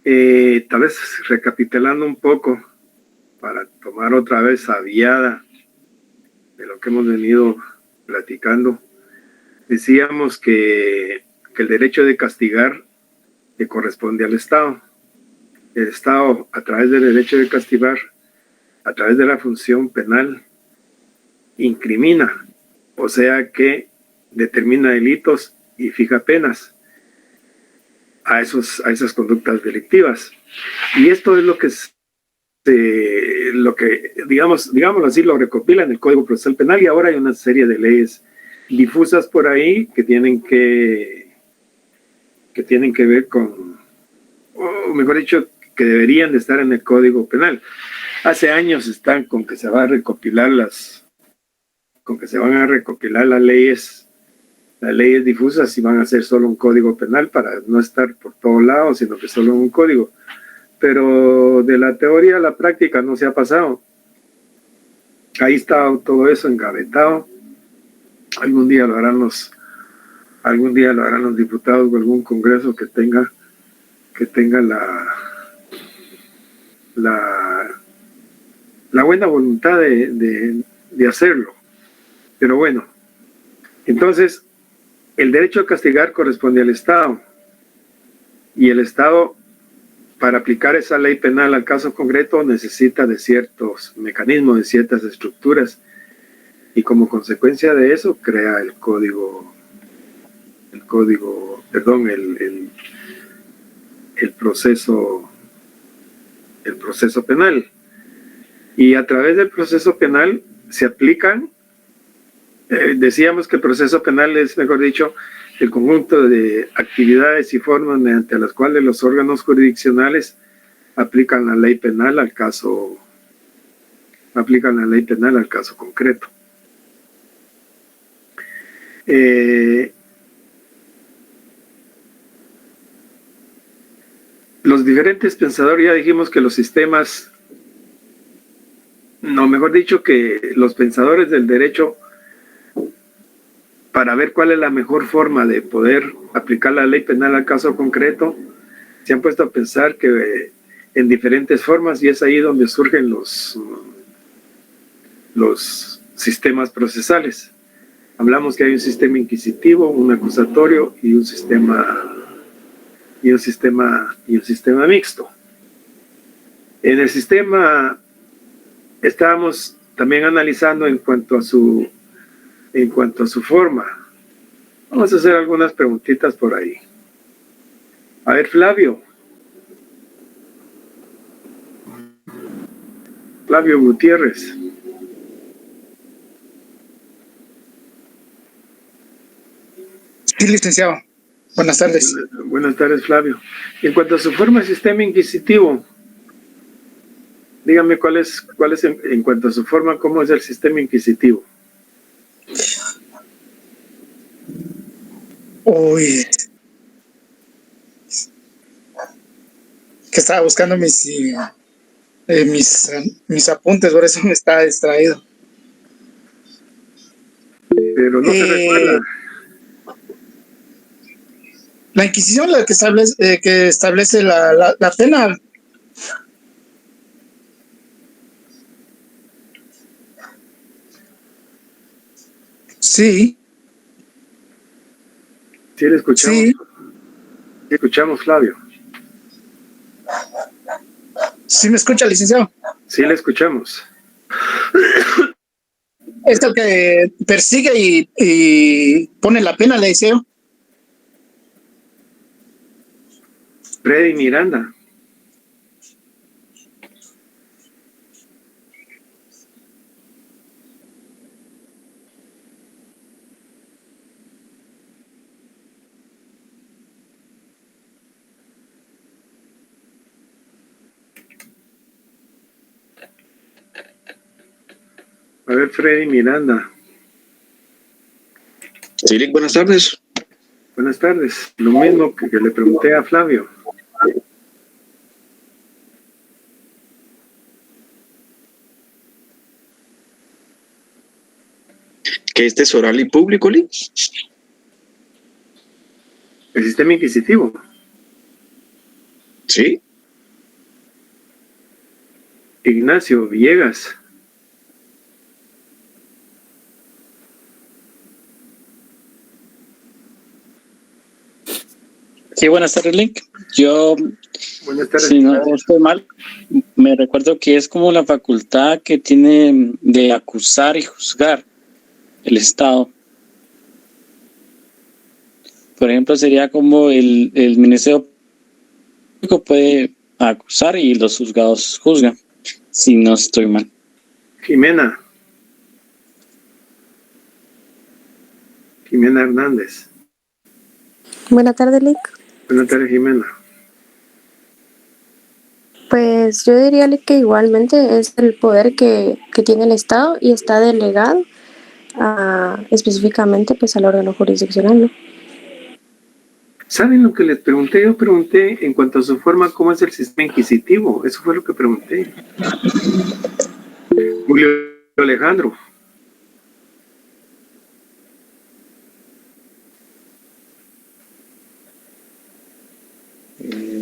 Tal vez recapitulando un poco para tomar otra vez aviada de lo que hemos venido platicando, decíamos que el derecho de castigar le corresponde al Estado. El Estado, a través del derecho de castigar, a través de la función penal, incrimina, o sea que determina delitos y fija penas a esas conductas delictivas. Y esto es lo que digámoslo así, lo recopila en el Código Procesal Penal, y ahora hay una serie de leyes difusas por ahí que tienen que ver con, o mejor dicho, que deberían de estar en el Código Penal. Hace años están con que se van a recopilar las leyes difusas, y van a ser solo un código penal para no estar por todos lados, sino que solo un código. Pero de la teoría a la práctica no se ha pasado. Ahí está todo eso engavetado. Algún día lo harán los diputados o algún congreso que tenga la buena voluntad de hacerlo. Pero bueno, entonces el derecho a castigar corresponde al Estado, y el Estado, para aplicar esa ley penal al caso concreto, necesita de ciertos mecanismos, de ciertas estructuras, y como consecuencia de eso crea el proceso penal. Y a través del proceso penal se aplican, decíamos que el proceso penal es, mejor dicho, el conjunto de actividades y formas mediante las cuales los órganos jurisdiccionales aplican la ley penal al caso concreto. Los diferentes pensadores, ya dijimos que los sistemas, no, mejor dicho, que los pensadores del derecho, para ver cuál es la mejor forma de poder aplicar la ley penal al caso concreto, se han puesto a pensar que en diferentes formas, y es ahí donde surgen los sistemas procesales. Hablamos que hay un sistema inquisitivo, un acusatorio y un sistema mixto. En el sistema estábamos también analizando en cuanto a su forma. Vamos a hacer algunas preguntitas por ahí. A ver, Flavio Gutiérrez. Sí, licenciado. Buenas tardes. Buenas tardes, Flavio. En cuanto a su forma de sistema inquisitivo, dígame cuál es en cuanto a su forma, cómo es el sistema inquisitivo. Uy, que estaba buscando mis apuntes, por eso me estaba distraído. Pero no se recuerda. La Inquisición, la que establece la pena. Sí. Sí, le escuchamos. Sí. Escuchamos, Flavio. ¿Sí me escucha, licenciado? Sí, le escuchamos. Esto que persigue y pone la pena, le deseo. Freddy Miranda. A ver, Freddy Miranda. Sí, buenas tardes. Buenas tardes. Lo mismo que le pregunté a Flavio. ¿Qué es oral y público, Lee? El sistema inquisitivo. Sí. Ignacio Villegas. Sí, buenas tardes, Link. Yo, Buenas tardes. si no estoy mal, me recuerdo que es como la facultad que tiene de acusar y juzgar el Estado. Por ejemplo, sería como el Ministerio Público puede acusar y los juzgados juzgan, si no estoy mal. Jimena. Jimena Hernández. Buenas tardes, Lick. Buenas tardes, Jimena. Pues yo diría Lick, que igualmente es el poder que tiene el Estado y está delegado específicamente pues al órgano jurisdiccional, ¿no? ¿Saben lo que les pregunté? Yo pregunté en cuanto a su forma, ¿cómo es el sistema inquisitivo? Eso fue lo que pregunté. Julio Alejandro.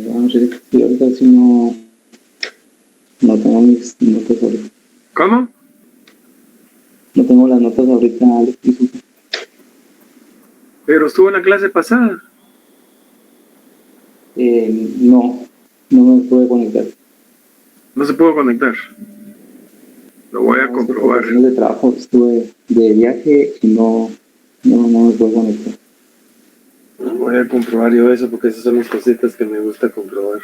Vamos a ver si ahorita si no tengo mis notas ahorita. ¿Cómo? No tengo las notas ahorita. Pero estuvo en la clase pasada. No me pude conectar. No se pudo conectar. Lo voy a comprobar. Por de trabajo estuve de viaje y no me puedo conectar. Voy a comprobar yo eso porque esas son las cositas que me gusta comprobar.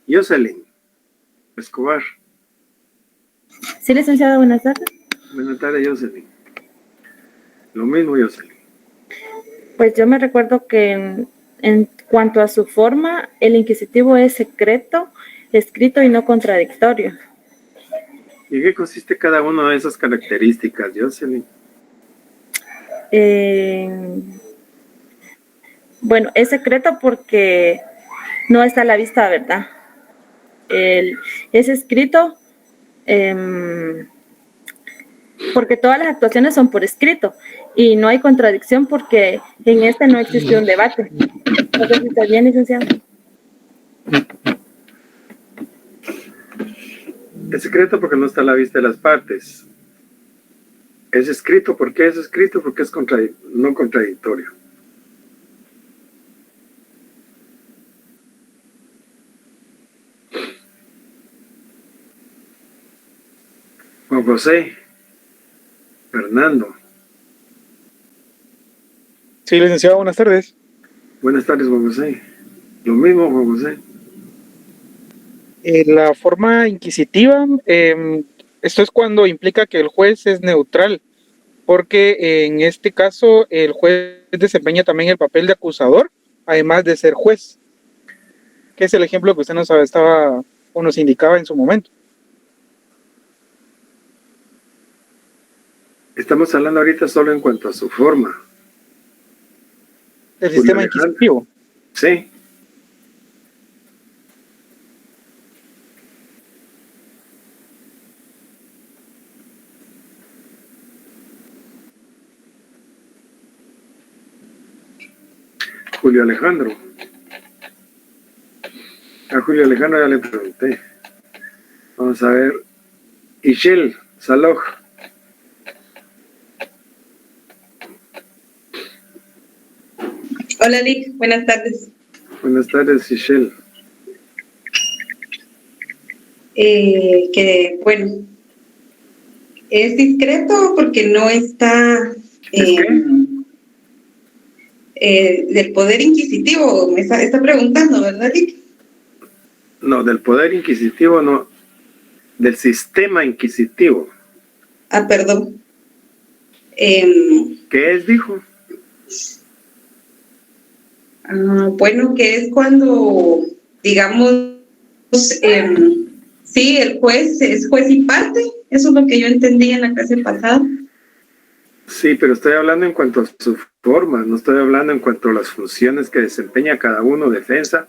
Jocelyn Escobar. Sí, licenciado, buenas tardes. Buenas tardes, Jocelyn. Lo mismo, Jocelyn. Pues yo me recuerdo que en cuanto a su forma, el inquisitivo es secreto, escrito y no contradictorio. ¿Y qué consiste cada una de esas características, Jocelyn? Bueno, es secreto porque no está a la vista, ¿verdad? Es escrito porque todas las actuaciones son por escrito y no hay contradicción porque en este no existió un debate. No sé si está bien, licenciado. Es secreto porque no está a la vista de las partes. Es escrito, ¿por qué es escrito? Porque es no contradictorio. Juan José, Fernando. Sí, licenciado, buenas tardes. Buenas tardes, Juan José. Lo mismo, Juan José. La forma inquisitiva, esto es cuando implica que el juez es neutral, porque en este caso el juez desempeña también el papel de acusador, además de ser juez, que es el ejemplo que usted nos indicaba en su momento. Estamos hablando ahorita solo en cuanto a su forma. El sistema inquisitivo. Sí. Julio Alejandro. A Julio Alejandro ya le pregunté. Vamos a ver. Ishel Saloj. Hola, Lick. Buenas tardes. Buenas tardes, Ishel. Que bueno, es discreto porque no está del poder inquisitivo. Me está preguntando, ¿verdad, Lick? No, del poder inquisitivo no. Del sistema inquisitivo. Ah, perdón. ¿Qué es, dijo? Bueno, que es cuando, digamos, sí, el juez es juez y parte. Eso es lo que yo entendí en la clase pasada. Sí, pero estoy hablando en cuanto a su forma, no estoy hablando en cuanto a las funciones que desempeña cada uno, defensa,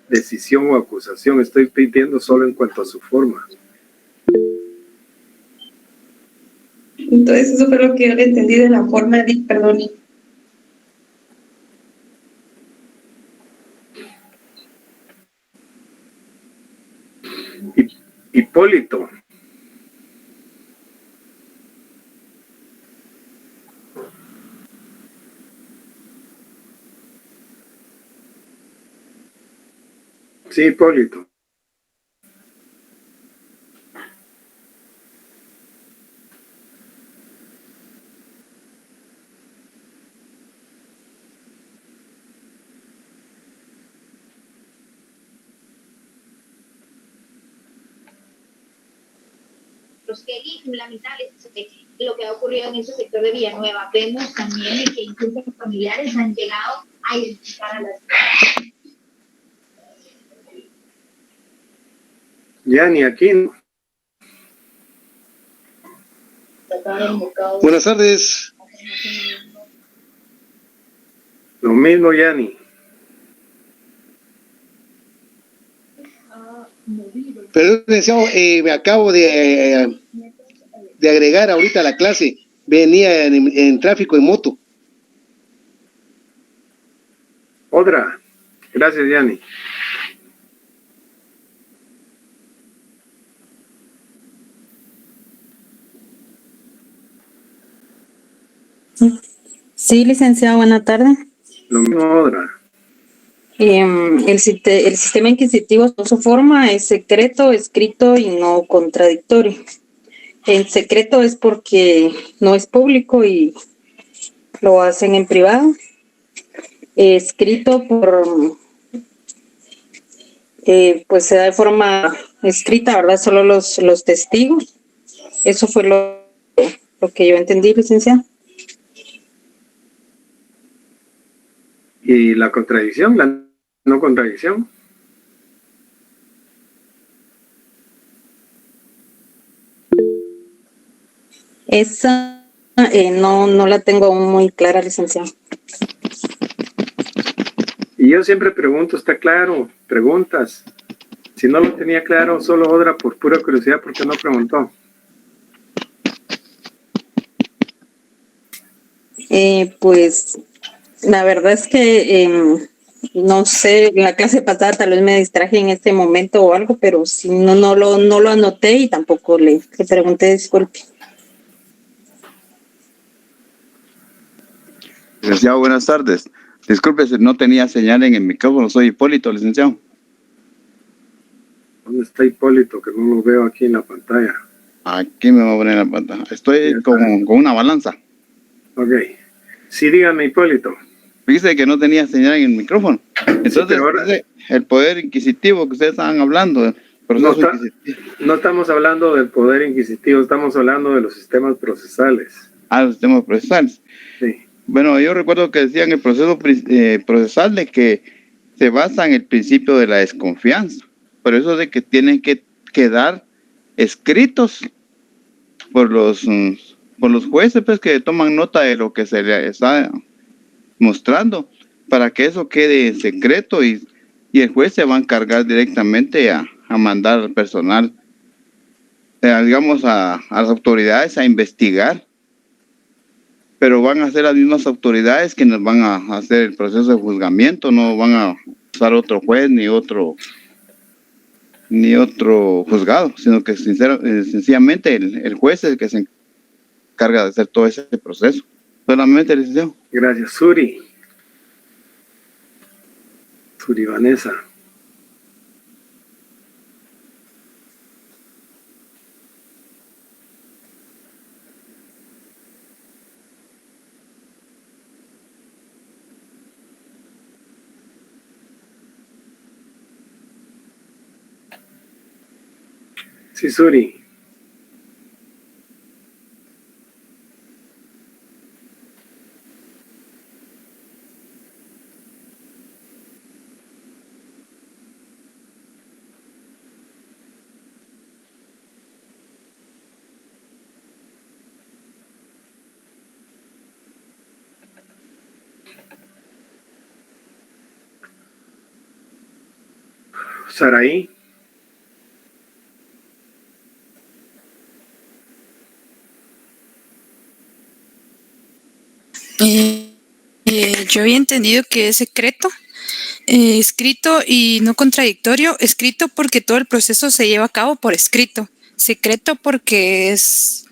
decisión o acusación. Estoy pidiendo solo en cuanto a su forma. Entonces, eso fue lo que yo le entendí de la forma de, perdón. Hipólito. Sí, Hipólito. Kelly, lamentable lo que ha ocurrido en ese sector de Villanueva. Vemos también que incluso los familiares han llegado a identificar a las. Ya ni aquí. ¿No? Buenas tardes. Lo mismo, Yani. Perdón, licenciado, me acabo de agregar ahorita a la clase. Venía en tráfico en moto. Otra. Gracias, Yani. Sí, licenciado, buena tarde. Lo mismo, otra. El sistema inquisitivo, su forma es secreto, escrito y no contradictorio. En secreto es porque no es público y lo hacen en privado. Escrito pues se da de forma escrita, ¿verdad? Solo los testigos. Eso fue lo que yo entendí, licenciado. ¿Y la contradicción? ¿La no contradicción? Esa no la tengo aún muy clara, licenciado. Y yo siempre pregunto, ¿está claro? Preguntas. Si no lo tenía claro, solo otra por pura curiosidad, ¿por qué no preguntó? Pues la verdad es que no sé, en la clase pasada tal vez me distraje en este momento o algo, pero si no lo anoté y tampoco le pregunté, disculpe. Licenciado, buenas tardes. Disculpe si no tenía señal en el micrófono. Soy Hipólito, licenciado. ¿Dónde está Hipólito? Que no lo veo aquí en la pantalla. Aquí me va a poner la pantalla. Estoy con una balanza. Ok. Sí, dígame, Hipólito. Fíjese que no tenía señal en el micrófono. Entonces, Sí, ahora, el poder inquisitivo que ustedes estaban hablando, no estamos hablando del poder inquisitivo, estamos hablando de los sistemas procesales. Los sistemas procesales. Sí. Bueno, yo recuerdo que decían el proceso procesal de que se basa en el principio de la desconfianza. Por eso de que tienen que quedar escritos por los jueces, pues, que toman nota de lo que se les está mostrando, para que eso quede en secreto y el juez se va a encargar directamente a mandar al personal, digamos, a las autoridades a investigar. Pero van a ser las mismas autoridades quienes van a hacer el proceso de juzgamiento, no van a usar otro juez ni otro juzgado, sino que sencillamente el juez es el que se encarga de hacer todo ese proceso. Solamente, licenciado. Gracias, Suri Vanessa. Sí, Suri. Saraí. Yo había entendido que es secreto, escrito y no contradictorio, escrito porque todo el proceso se lleva a cabo por escrito, secreto porque es...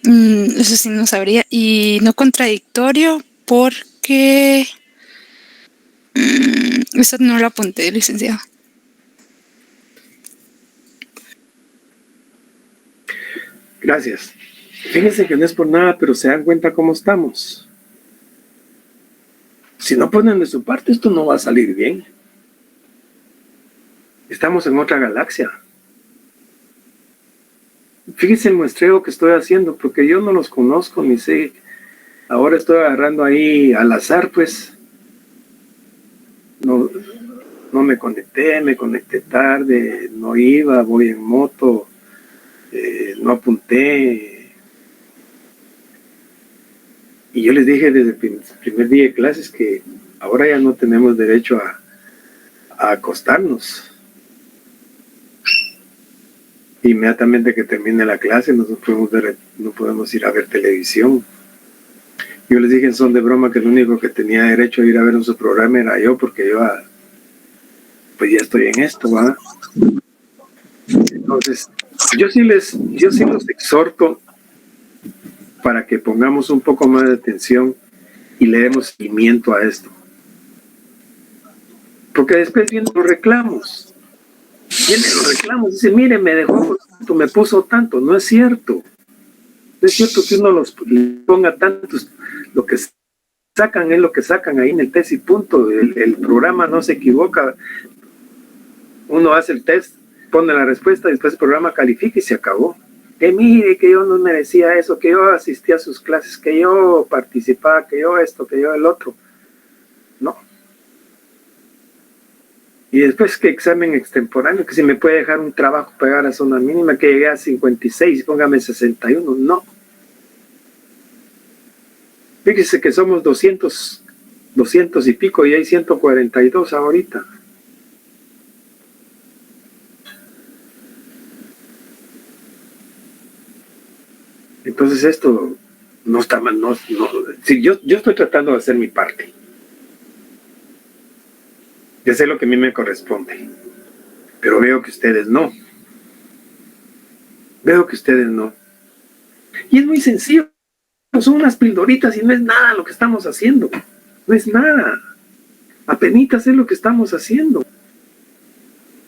eso sí no sabría, y no contradictorio porque... eso no lo apunté, licenciado. Gracias. Fíjense que no es por nada, pero se dan cuenta cómo estamos. Si no ponen de su parte, esto no va a salir bien. Estamos en otra galaxia. Fíjense el muestreo que estoy haciendo, porque yo no los conozco ni sé. Ahora estoy agarrando ahí al azar, pues. No me conecté tarde, no iba, voy en moto, no apunté. Y yo les dije desde el primer día de clases que ahora ya no tenemos derecho a acostarnos. Inmediatamente que termine la clase no podemos ir a ver televisión. Yo les dije en son de broma que el único que tenía derecho a ir a ver su programa era yo, porque yo pues ya estoy en esto, ¿verdad? Entonces, yo sí los exhorto para que pongamos un poco más de atención y le demos seguimiento a esto. Porque después vienen los reclamos. Dice, mire, me dejó tanto, me puso tanto. No es cierto. No es cierto que uno le ponga tantos. Lo que sacan es lo que sacan ahí en el test y punto. El programa no se equivoca. Uno hace el test, pone la respuesta, después el programa califica y se acabó. Que mire, que yo no merecía eso, que yo asistía a sus clases, que yo participaba, que yo esto, que yo el otro. No. Y después que examen extemporáneo, que si me puede dejar un trabajo pegar a zona mínima, que llegué a 56, póngame 61. No. Fíjese que somos 200 y pico y hay 142 ahorita. Entonces esto no está mal, sí, yo estoy tratando de hacer mi parte. Yo sé lo que a mí me corresponde, pero veo que ustedes no. Y es muy sencillo, son unas pildoritas y no es nada lo que estamos haciendo. No es nada. Apenitas es lo que estamos haciendo.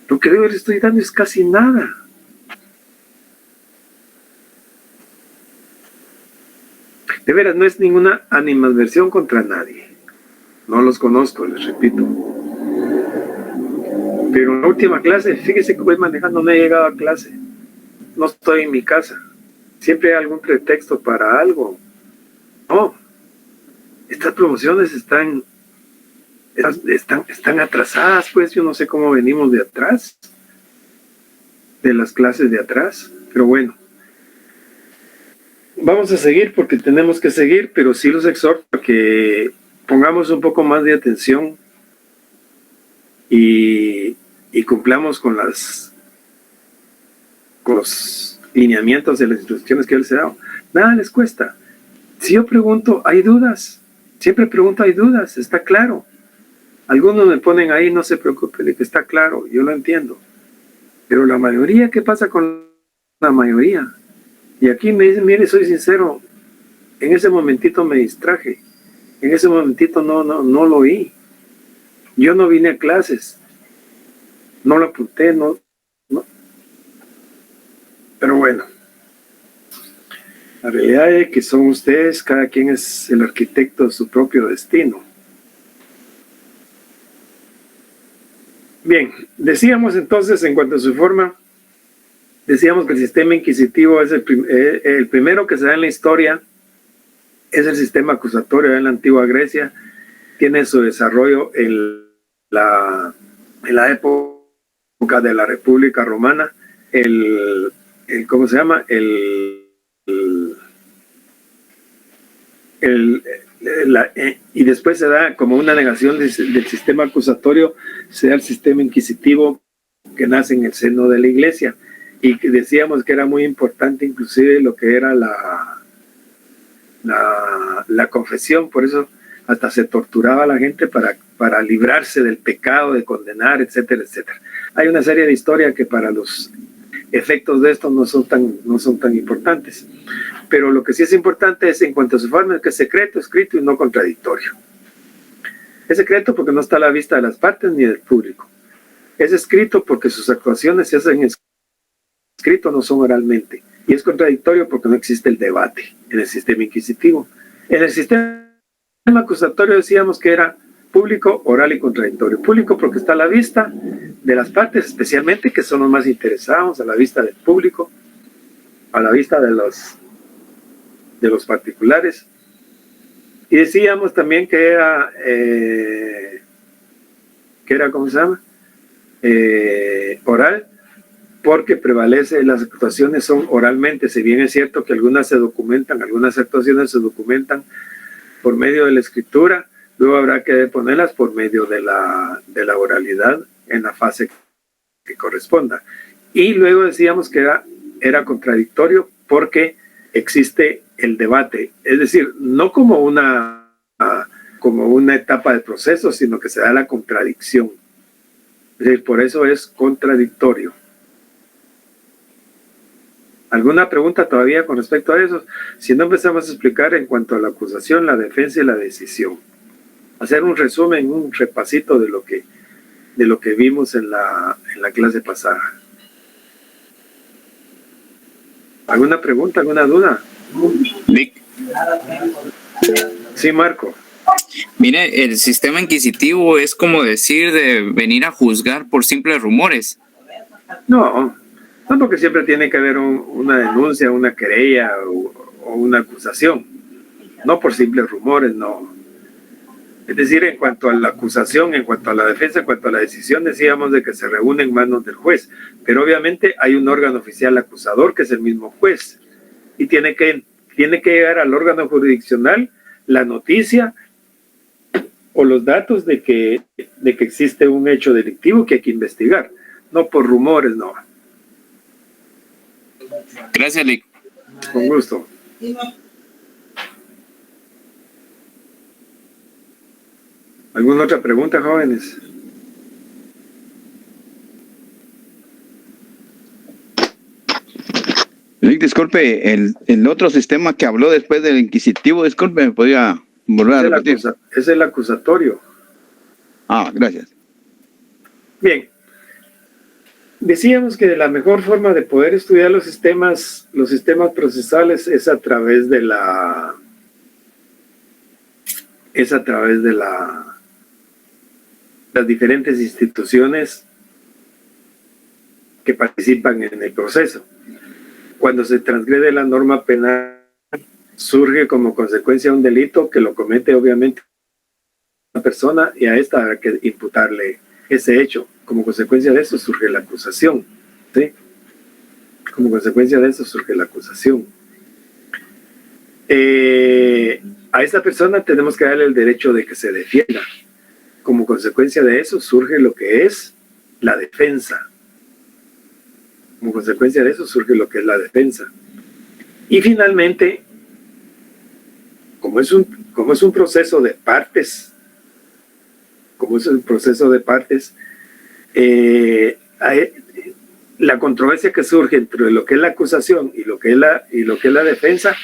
Lo que yo les estoy dando es casi nada. De veras, no es ninguna animadversión contra nadie. No los conozco, les repito. Pero en la última clase, fíjese que voy manejando, no he llegado a clase. No estoy en mi casa. Siempre hay algún pretexto para algo. No. Estas promociones están atrasadas, pues yo no sé cómo venimos de atrás. De las clases de atrás. Pero bueno. Vamos a seguir porque tenemos que seguir, pero sí los exhorto a que pongamos un poco más de atención y cumplamos con los lineamientos de las instrucciones que yo les he dado. Nada les cuesta. Si yo pregunto, hay dudas. Siempre pregunto, hay dudas, está claro. Algunos me ponen ahí, no se preocupe, que está claro, yo lo entiendo. Pero la mayoría, ¿qué pasa con la mayoría? Y aquí me dicen, mire, soy sincero, en ese momentito me distraje, en ese momentito no lo oí. Yo no vine a clases, no lo apunté, no. Pero bueno, la realidad es que son ustedes, cada quien es el arquitecto de su propio destino. Bien, decíamos entonces en cuanto a su forma, decíamos que el sistema inquisitivo es el primero que se da en la historia, es el sistema acusatorio en la antigua Grecia, tiene su desarrollo en la época de la República Romana, ¿cómo se llama? y después se da como una negación del sistema acusatorio, se da el sistema inquisitivo que nace en el seno de la iglesia, y que decíamos que era muy importante inclusive lo que era la confesión. Por eso hasta se torturaba a la gente para librarse del pecado, de condenar, etcétera, etcétera. Hay una serie de historias que para los efectos de esto no son tan importantes, pero lo que sí es importante es en cuanto a su forma, es que es secreto, escrito y no contradictorio. Es secreto porque no está a la vista de las partes ni del público. Es escrito porque sus actuaciones se hacen escrito, no son oralmente. Y es contradictorio porque no existe el debate en el sistema inquisitivo. En el sistema acusatorio decíamos que era público, oral y contradictorio. Público porque está a la vista de las partes, especialmente que son los más interesados, a la vista del público, a la vista de los particulares. Y decíamos también que era ¿cómo se llama? Oral, porque prevalece, las actuaciones son oralmente, si bien es cierto que algunas actuaciones se documentan por medio de la escritura, luego habrá que ponerlas por medio de la oralidad en la fase que corresponda. Y luego decíamos que era contradictorio porque existe el debate, es decir, no como una etapa de proceso, sino que se da la contradicción. Es decir, por eso es contradictorio. ¿Alguna pregunta todavía con respecto a eso? Si no, empezamos a explicar en cuanto a la acusación, la defensa y la decisión. Hacer un resumen, un repasito de lo que vimos en la clase pasada. ¿Alguna pregunta, alguna duda? Nick. Sí, Marco. Mire, el sistema inquisitivo es como decir de venir a juzgar por simples rumores. No, porque siempre tiene que haber una denuncia, una querella o una acusación. No por simples rumores, no. Es decir, en cuanto a la acusación, en cuanto a la defensa, en cuanto a la decisión, decíamos de que se reúne en manos del juez. Pero obviamente hay un órgano oficial acusador que es el mismo juez. Y tiene que llegar al órgano jurisdiccional la noticia o los datos de que existe un hecho delictivo que hay que investigar. No por rumores, no. Gracias, Lick. Con gusto. ¿Alguna otra pregunta, jóvenes? Lick, disculpe, el otro sistema que habló después del inquisitivo, disculpe, ¿me podría volver a repetir? Es el acusatorio. Ah, gracias. Bien. Decíamos que la mejor forma de poder estudiar los sistemas procesales es a través de las diferentes instituciones que participan en el proceso. Cuando se transgrede la norma penal, surge como consecuencia un delito que lo comete obviamente una persona, y a esta hay que imputarle ese hecho. Como consecuencia de eso surge la acusación, ¿sí? Como consecuencia de eso surge la acusación. A esta persona tenemos que darle el derecho de que se defienda. Como consecuencia de eso surge lo que es la defensa. Como consecuencia de eso surge lo que es la defensa. Y finalmente, como es un proceso de partes, la controversia que surge entre lo que es la acusación y lo que es la defensa,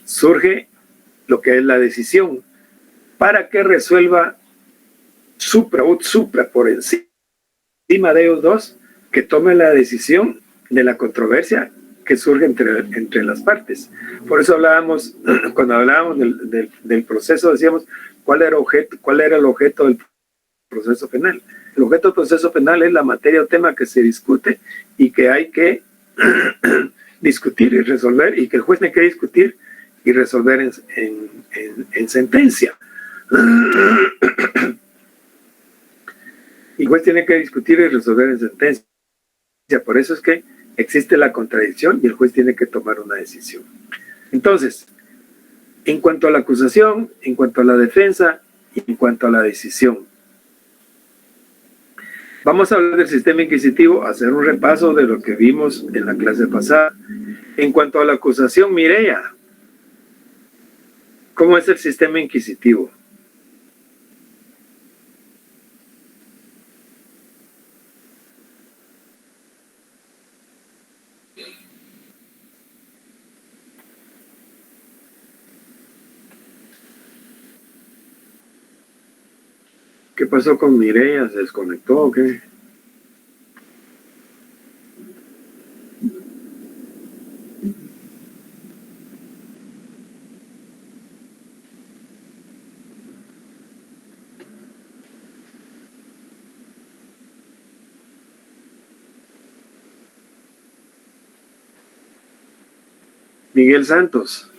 surge lo que es la decisión, para que resuelva supra por encima de ellos dos, que tome la decisión de la controversia que surge entre las partes. Por eso cuando hablábamos del proceso, decíamos cuál era el objeto del proceso penal. El objeto del proceso penal es la materia o tema que se discute y que hay que discutir y resolver, y que el juez tiene que discutir y resolver en sentencia. Y el juez tiene que discutir y resolver en sentencia. Por eso es que existe la contradicción y el juez tiene que tomar una decisión. Entonces, en cuanto a la acusación, en cuanto a la defensa y en cuanto a la decisión. Vamos a hablar del sistema inquisitivo, hacer un repaso de lo que vimos en la clase pasada. En cuanto a la acusación, Mireya, ¿cómo es el sistema inquisitivo? ¿Qué pasó con Mireya? ¿Se desconectó o qué? Miguel Santos.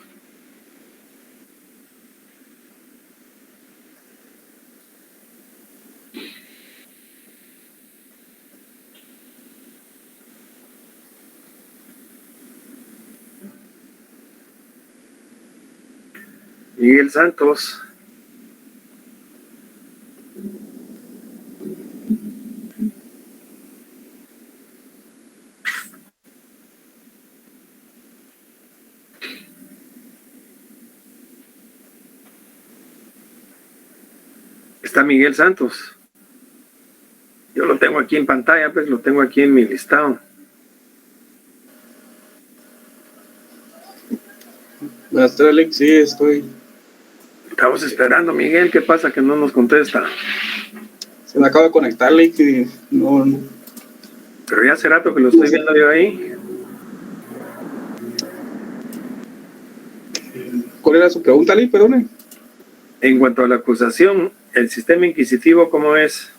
Miguel Santos. Está Miguel Santos. Yo lo tengo aquí en pantalla, pues lo tengo aquí en mi listado. Buenas tardes, Alex. Sí, estoy. Estamos esperando, Miguel. ¿Qué pasa que no nos contesta? Se me acaba de conectar, Alex, y no. Pero ya hace rato que lo estoy viendo yo ahí. ¿Cuál era su pregunta, Alex? Perdone. En cuanto a la acusación, el sistema inquisitivo, ¿cómo es?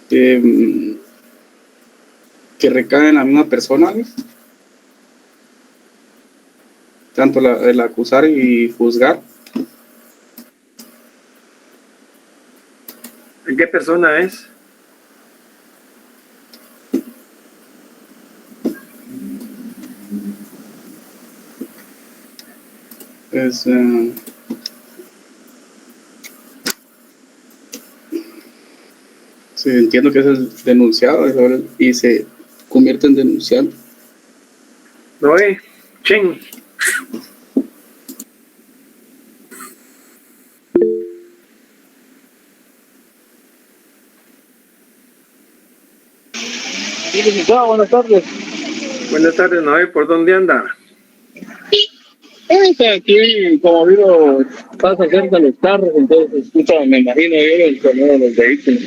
Que recae en la misma persona, Alex. Tanto el acusar y juzgar. ¿En qué persona es? Sí, entiendo que es el denunciado y se convierte en denunciante. Noé, Chen. Sí, licenciado, buenas tardes. Buenas tardes, Noé. ¿Por dónde anda? Aquí, como digo, pasa cerca de los carros, entonces escucha, me imagino yo, el sonido de los vehículos.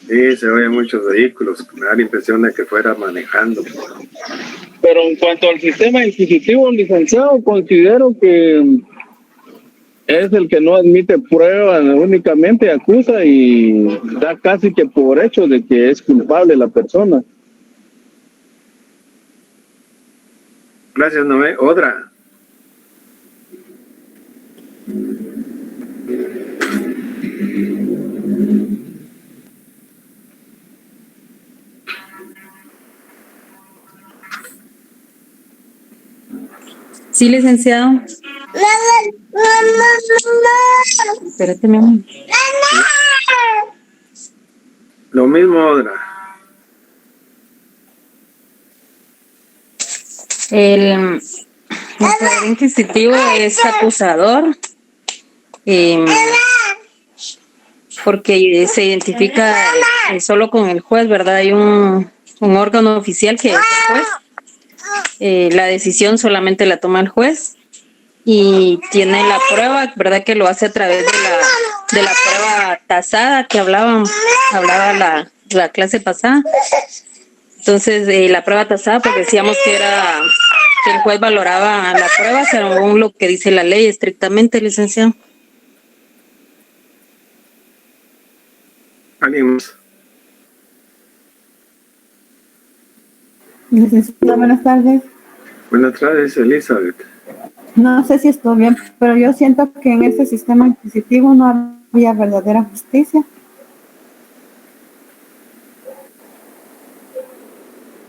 Sí, se oyen muchos vehículos. Me da la impresión de que fuera manejando. Pero en cuanto al sistema inquisitivo, licenciado, considero que es el que no admite pruebas, únicamente acusa y da casi que por hecho de que es culpable la persona. Gracias, Noé. Otra. Sí, licenciado. Espérate, mi amor. Lo mismo, Odra. El poder inquisitivo es acusador, porque se identifica solo con el juez, ¿verdad? Hay un órgano oficial que es el juez. La decisión solamente la toma el juez y tiene la prueba, ¿verdad? Que lo hace a través de la prueba tasada que hablaba la clase pasada. Entonces, la prueba tasada, pues decíamos que era que el juez valoraba la prueba según lo que dice la ley estrictamente, licenciado. ¿Alguien más? Licenciada, buenas tardes. Buenas tardes, Elizabeth. No sé si estoy bien, pero yo siento que en este sistema inquisitivo no había verdadera justicia.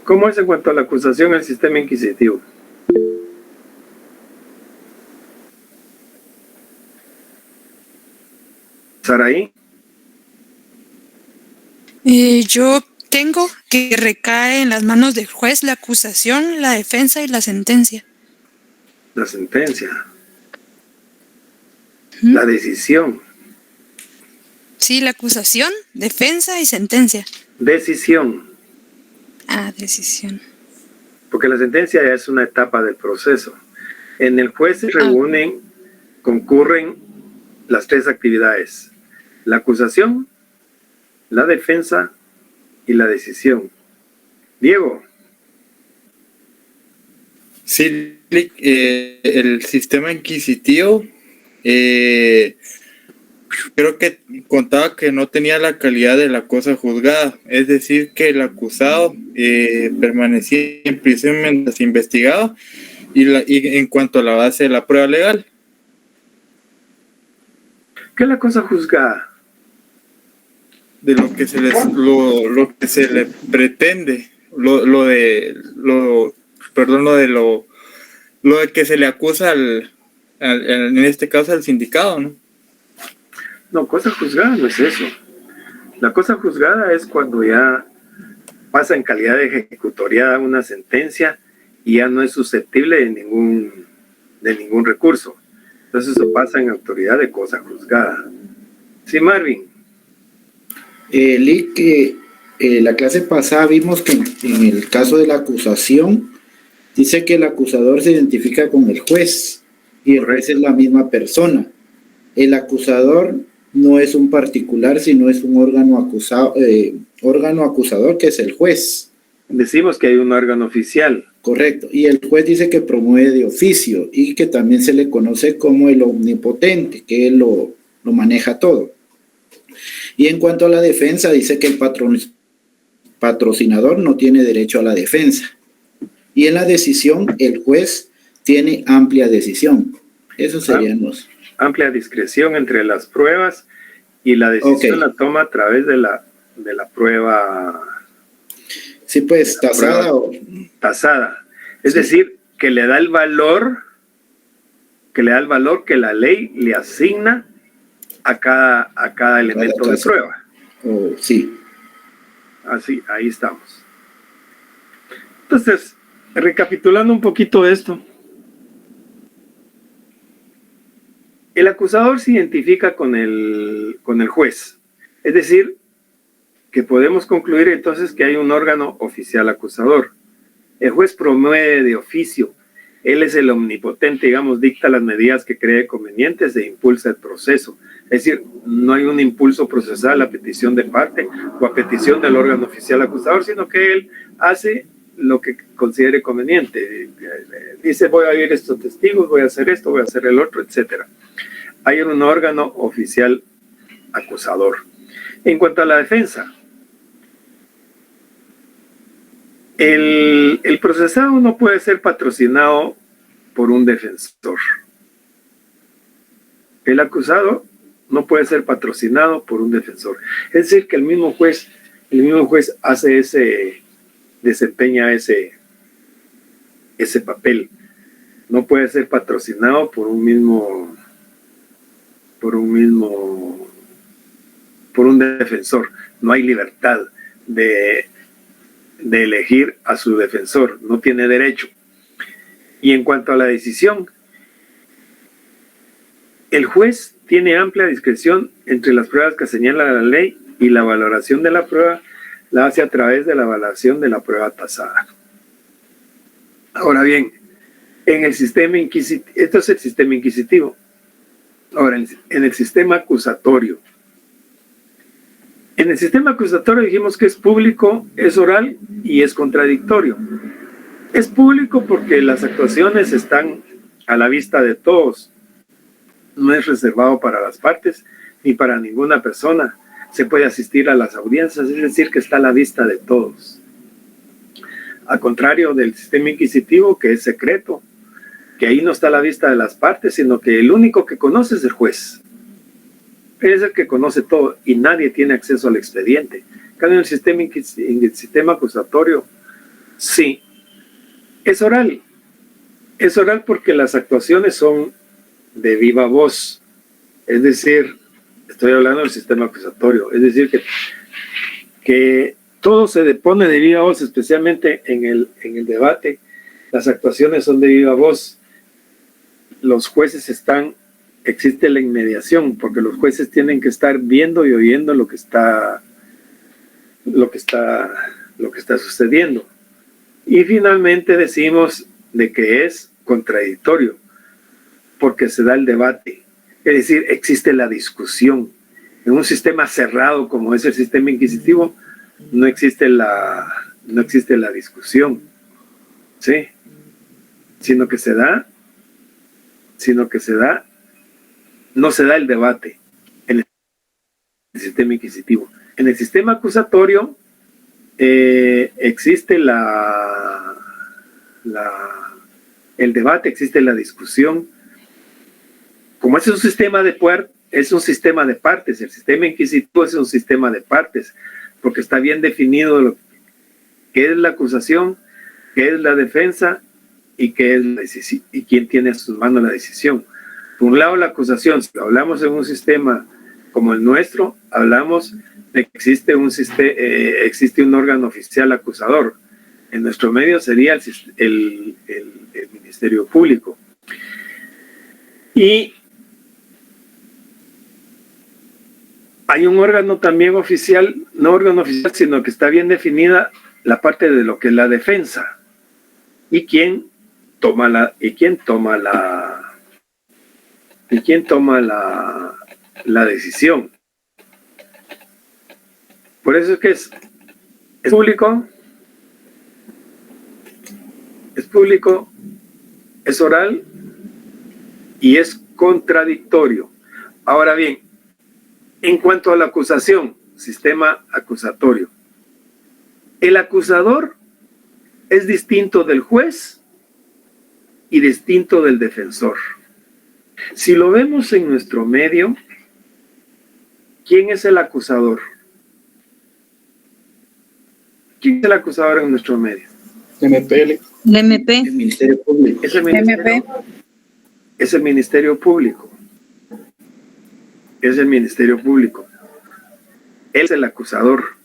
¿Cómo es en cuanto a la acusación el sistema inquisitivo? Saraí. Yo tengo que recae en las manos del juez la acusación, la defensa y la sentencia. La sentencia. La decisión. Sí, la acusación, defensa y sentencia. Decisión. Ah, decisión. Porque la sentencia ya es una etapa del proceso. En el juez se reúnen, concurren las tres actividades: la acusación, la defensa y la decisión. Diego. Sí, el sistema inquisitivo creo que contaba que no tenía la calidad de la cosa juzgada, es decir, que el acusado permanecía en prisión mientras investigado y en cuanto a la base de la prueba legal. ¿Qué es la cosa juzgada? De lo que se le pretende, lo de que se le acusa en este caso al sindicado, ¿no? No, cosa juzgada no es eso. La cosa juzgada es cuando ya pasa en calidad de ejecutoriada una sentencia y ya no es susceptible de ningún recurso. Entonces eso pasa en autoridad de cosa juzgada. Sí, Marvin. La clase pasada vimos que en el caso de la acusación dice que el acusador se identifica con el juez y el juez es la misma persona. El acusador no es un particular, sino es un órgano acusador que es el juez. Decimos que hay un órgano oficial. Correcto. Y el juez dice que promueve de oficio y que también se le conoce como el omnipotente, que él lo maneja todo. Y en cuanto a la defensa, dice que el patrocinador no tiene derecho a la defensa. Y en la decisión, el juez tiene amplia decisión. Eso serían los... Amplia discreción entre las pruebas y la decisión la toma a través de la prueba. Sí, pues tasada. Tasada. Es decir, que le da el valor que la ley le asigna a cada elemento de prueba. Sí. Así, ahí estamos. Entonces, recapitulando un poquito esto. El acusador se identifica con el juez. Es decir, que podemos concluir entonces que hay un órgano oficial acusador. El juez promueve de oficio. Él es el omnipotente, digamos, dicta las medidas que cree convenientes e impulsa el proceso. Es decir, no hay un impulso procesal a petición de parte o a petición del órgano oficial acusador, sino que él hace lo que considere conveniente. Dice, voy a oír estos testigos, voy a hacer esto, voy a hacer el otro, etcétera. Hay un órgano oficial acusador. En cuanto a la defensa, el procesado no puede ser patrocinado por un defensor. El acusado no puede ser patrocinado por un defensor. Es decir, que el mismo juez desempeña ese papel. No puede ser patrocinado por un defensor. No hay libertad de elegir a su defensor, no tiene derecho. Y en cuanto a la decisión, el juez tiene amplia discreción entre las pruebas que señala la ley y la valoración de la prueba la hace a través de la evaluación de la prueba tasada. Ahora bien, en el sistema inquisitivo, esto es el sistema inquisitivo. Ahora, en el sistema acusatorio. En el sistema acusatorio dijimos que es público, es oral y es contradictorio. Es público porque las actuaciones están a la vista de todos. No es reservado para las partes ni para ninguna persona. Se puede asistir a las audiencias, es decir, que está a la vista de todos. Al contrario del sistema inquisitivo, que es secreto, que ahí no está a la vista de las partes, sino que el único que conoce es el juez. Él es el que conoce todo y nadie tiene acceso al expediente. En el sistema acusatorio, Sí, es oral. Es oral porque las actuaciones son de viva voz. Es decir, estoy hablando del sistema acusatorio. Es decir, que todo se depone de viva voz, especialmente en el debate. Las actuaciones son de viva voz. Los jueces existe la inmediación, porque los jueces tienen que estar viendo y oyendo lo que está sucediendo. Y finalmente decimos de que es contradictorio, porque se da el debate. Es decir, existe la discusión. En un sistema cerrado como es el sistema inquisitivo, no existe la discusión, ¿sí? Sino que no se da el debate en el sistema inquisitivo. En el sistema acusatorio existe el debate, existe la discusión. Como es un sistema de partes, el sistema inquisitivo es un sistema de partes, porque está bien definido qué es la acusación, qué es la defensa y quién tiene en sus manos la decisión. Por un lado, la acusación, si hablamos en un sistema como el nuestro, hablamos de que existe un órgano oficial acusador. En nuestro medio sería el Ministerio Público. Y hay un órgano también oficial, no órgano oficial, sino que está bien definida la parte de lo que es la defensa y quién toma la decisión. Por eso es que es público, es oral y es contradictorio. Ahora bien, en cuanto a la acusación, sistema acusatorio, el acusador es distinto del juez y distinto del defensor. Si lo vemos en nuestro medio, ¿quién es el acusador? ¿Quién es el acusador en nuestro medio? MPL. El MP. El Ministerio Público. Es el Ministerio Público. Es el Ministerio Público. Él es el acusador.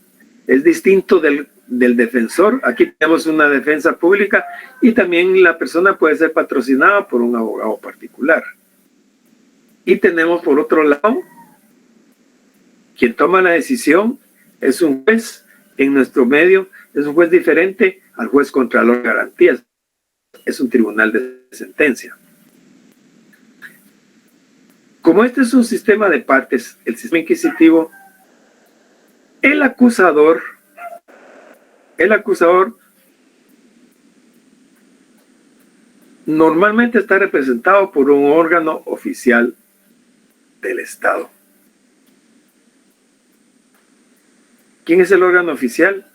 Es distinto del defensor. Aquí tenemos una defensa pública y también la persona puede ser patrocinada por un abogado particular. Y tenemos por otro lado, quien toma la decisión es un juez. En nuestro medio es un juez diferente al juez contralor de garantías. Es un tribunal de sentencia. Como este es un sistema de partes, el sistema inquisitivo, el acusador normalmente está representado por un órgano oficial del Estado. ¿Quién es el órgano oficial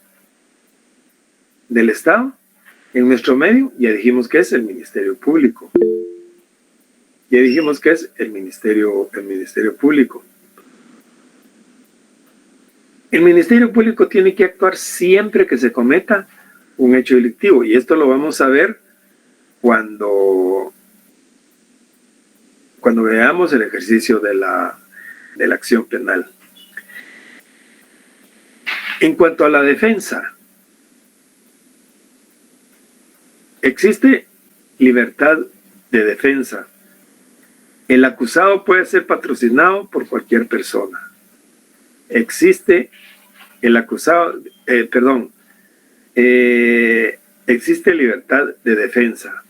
del Estado? En nuestro medio ya dijimos que es el Ministerio Público. Ya dijimos que es el Ministerio Público. El Ministerio Público tiene que actuar siempre que se cometa un hecho delictivo, y esto lo vamos a ver cuando veamos el ejercicio de la acción penal. En cuanto a la defensa, existe libertad de defensa. El acusado puede ser patrocinado por cualquier persona. Existe existe libertad de defensa.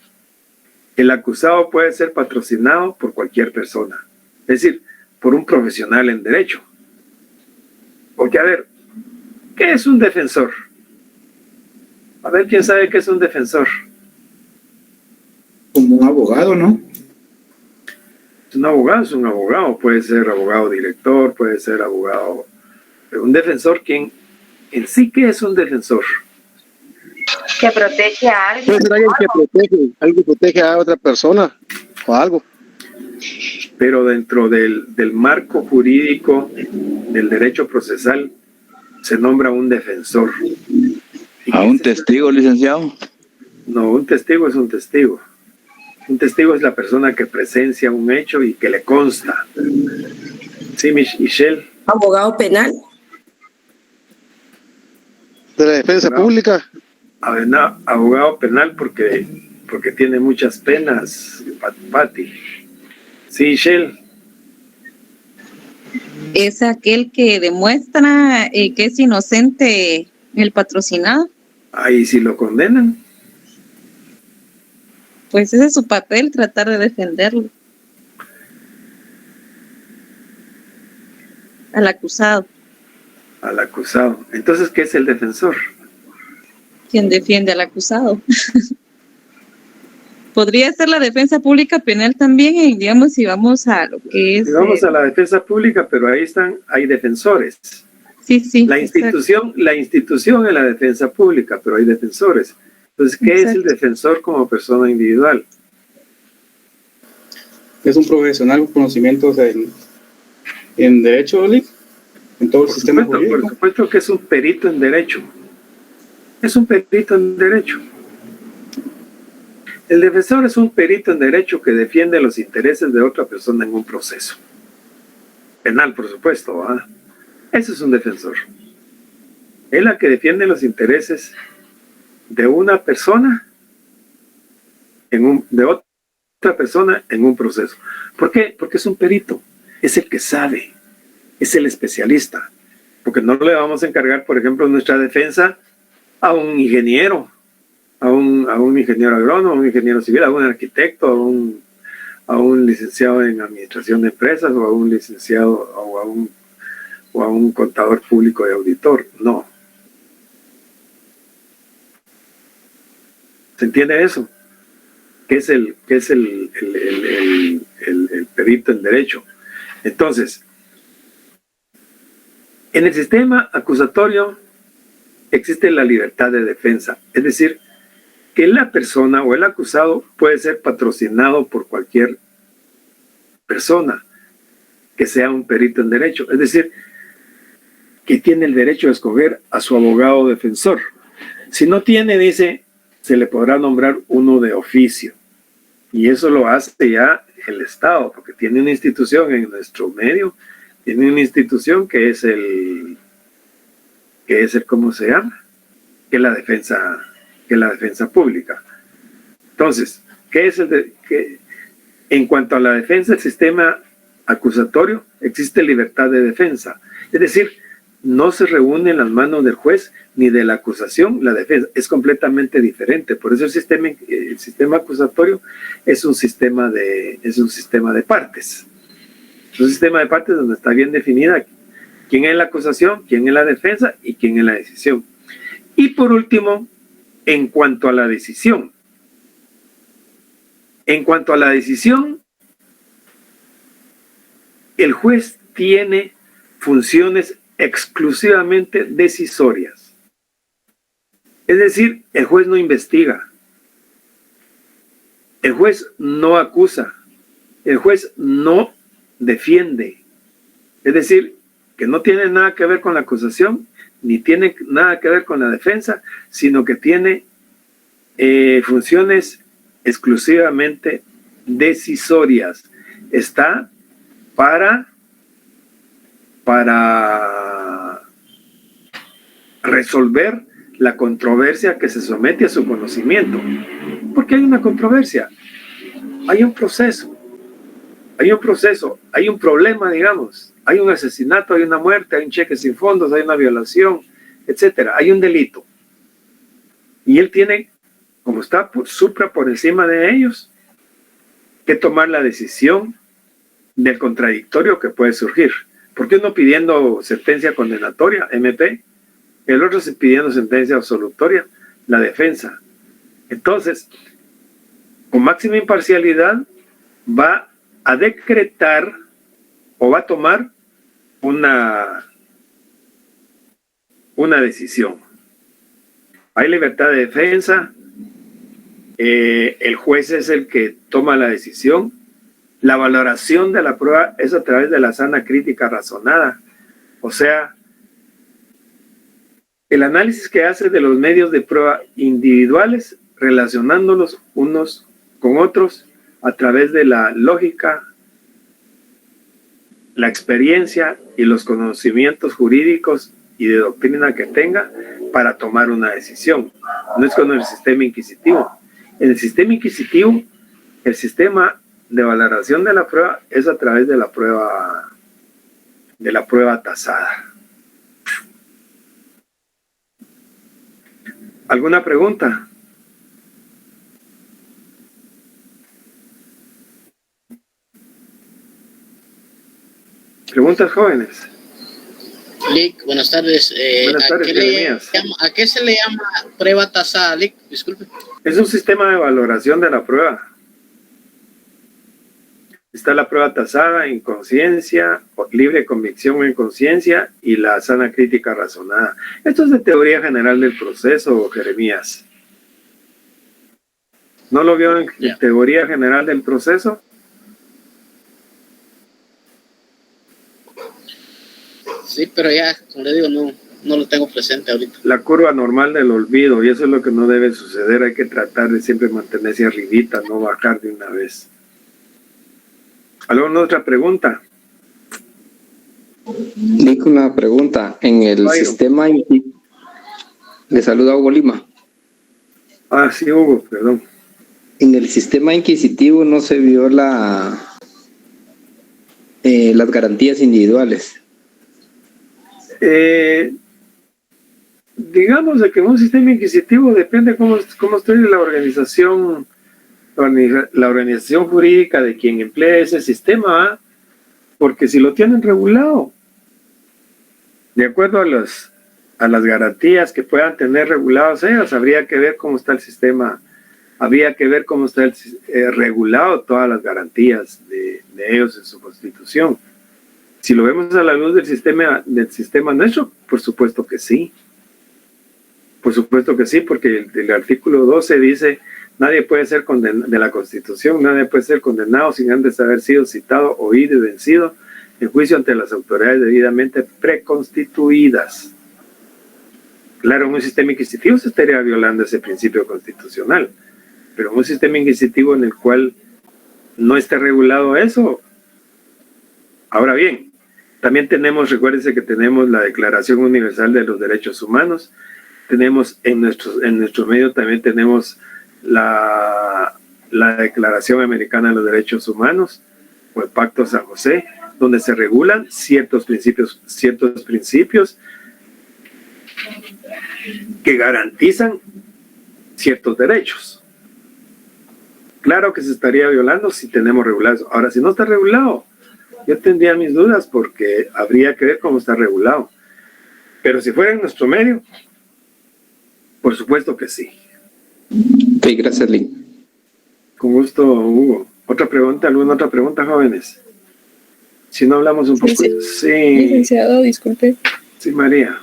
El acusado puede ser patrocinado por cualquier persona, es decir, por un profesional en derecho. Porque, a ver, ¿qué es un defensor? A ver, ¿quién sabe qué es un defensor? Como un abogado, ¿no? Un abogado es un abogado, puede ser abogado director, puede ser abogado. Pero un defensor, ¿quién? En sí, ¿qué es un defensor? Que protege a alguien. Puede ser alguien que protege a otra persona o algo. Pero dentro del marco jurídico del derecho procesal se nombra un defensor. ¿A un testigo, licenciado? No, un testigo es un testigo. Un testigo es la persona que presencia un hecho y que le consta. Sí, Michelle. Abogado penal. De la defensa pública. A ver, no, abogado penal porque tiene muchas penas, Pati. Sí, Michelle. Es aquel que demuestra que es inocente el patrocinado. Ahí si lo condenan. Pues ese es su papel, tratar de defenderlo. Al acusado. Al acusado. Entonces, ¿qué es el defensor? Quien defiende al acusado. Podría ser la defensa pública penal también, digamos, si vamos a lo que es... Vamos a la defensa pública, pero ahí hay defensores. Sí, sí. La institución es la defensa pública, pero hay defensores. Entonces, ¿qué es el defensor como persona individual? Es un profesional con conocimientos en derecho, Oli, en todo el sistema jurídico. Por supuesto que es un perito en derecho. Es un perito en derecho. El defensor es un perito en derecho que defiende los intereses de otra persona en un proceso. Penal, por supuesto, ¿verdad? Ese es un defensor. Es la que defiende los intereses de una persona de otra persona en un proceso. ¿Por qué? Porque es un perito, es el que sabe, es el especialista. Porque no le vamos a encargar, por ejemplo, nuestra defensa a un ingeniero, a un ingeniero agrónomo, a un ingeniero civil, a un arquitecto, a un licenciado en administración de empresas, o a un licenciado o a un contador público y auditor. No. ¿Se entiende eso? ¿Qué es el perito en derecho? Entonces, en el sistema acusatorio existe la libertad de defensa, es decir, que la persona o el acusado puede ser patrocinado por cualquier persona que sea un perito en derecho, es decir, que tiene el derecho a escoger a su abogado defensor. Si no tiene, dice, se le podrá nombrar uno de oficio. Y eso lo hace ya el Estado, porque tiene una institución en nuestro medio, tiene una institución que es ¿cómo se llama? Que es la defensa pública. Entonces, en cuanto a la defensa del sistema acusatorio, existe libertad de defensa. Es decir, no se reúnen las manos del juez ni de la acusación, la defensa. Es completamente diferente. Por eso el sistema acusatorio es un sistema de partes. Es un sistema de partes donde está bien definida quién es la acusación, quién es la defensa y quién es la decisión. Y por último, en cuanto a la decisión. El juez tiene funciones exclusivamente decisorias. Es decir, el juez no investiga, el juez no acusa, el juez no defiende. Es decir, que no tiene nada que ver con la acusación, ni tiene nada que ver con la defensa, sino que tiene funciones exclusivamente decisorias. Está para resolver la controversia que se somete a su conocimiento. Porque hay una controversia, hay un proceso, hay un problema, digamos, hay un asesinato, hay una muerte, hay un cheque sin fondos, hay una violación, etcétera, hay un delito. Y él tiene, como está por encima de ellos, que tomar la decisión del contradictorio que puede surgir. Porque uno pidiendo sentencia condenatoria, MP, el otro pidiendo sentencia absolutoria, la defensa. Entonces, con máxima imparcialidad, va a decretar o va a tomar una decisión. Hay libertad de defensa, el juez es el que toma la decisión, la valoración de la prueba es a través de la sana crítica razonada, o sea, El análisis que hace de los medios de prueba individuales, relacionándolos unos con otros a través de la lógica, la experiencia y los conocimientos jurídicos y de doctrina que tenga para tomar una decisión. No es con el sistema inquisitivo. En el sistema inquisitivo, el sistema de valoración de la prueba es a través de la prueba tasada. ¿Alguna pregunta? ¿Preguntas, jóvenes? Lic, buenas tardes. Buenas tardes, Jeremías. ¿A qué se le llama prueba tasada, Lic? Disculpe. Es un sistema de valoración de la prueba. Está la prueba tasada en conciencia, libre convicción en conciencia y la sana crítica razonada. Esto es de teoría general del proceso, Jeremías. ¿No lo vio en teoría general del proceso? Sí, pero ya, como le digo, no lo tengo presente ahorita. La curva normal del olvido, y eso es lo que no debe suceder. Hay que tratar de siempre mantenerse arribita, no bajar de una vez. ¿Alguna otra pregunta? Nico, una pregunta. En el sistema... Le saluda Hugo Lima. Ah, sí, Hugo, perdón. En el sistema inquisitivo no se vio las garantías individuales. Digamos de que en un sistema inquisitivo depende cómo esté la organización jurídica de quien emplea ese sistema, porque si lo tienen regulado, de acuerdo a las garantías que puedan tener regulados ellos, habría que ver cómo está el sistema, habría que ver cómo está regulado todas las garantías de ellos en su constitución. Si lo vemos a la luz del sistema nuestro, por supuesto que sí. Por supuesto que sí, porque el artículo 12 dice: nadie puede ser condenado, de la Constitución, nadie puede ser condenado sin antes haber sido citado, oído y vencido en juicio ante las autoridades debidamente preconstituidas. Claro, en un sistema inquisitivo se estaría violando ese principio constitucional, pero en un sistema inquisitivo en el cual no esté regulado eso. Ahora bien, también tenemos, recuérdense que tenemos la Declaración Universal de los Derechos Humanos, tenemos en nuestro medio también tenemos la Declaración Americana de los Derechos Humanos o el Pacto San José, donde se regulan ciertos principios que garantizan ciertos derechos. Claro que se estaría violando si tenemos regulado eso. Ahora, si no está regulado, yo tendría mis dudas porque habría que ver cómo está regulado. Pero si fuera en nuestro medio, por supuesto que sí. Ok, gracias, Lin. Con gusto, Hugo. ¿Alguna otra pregunta, jóvenes? Si no hablamos un poco. Sí. Licenciado, disculpe. Sí, María.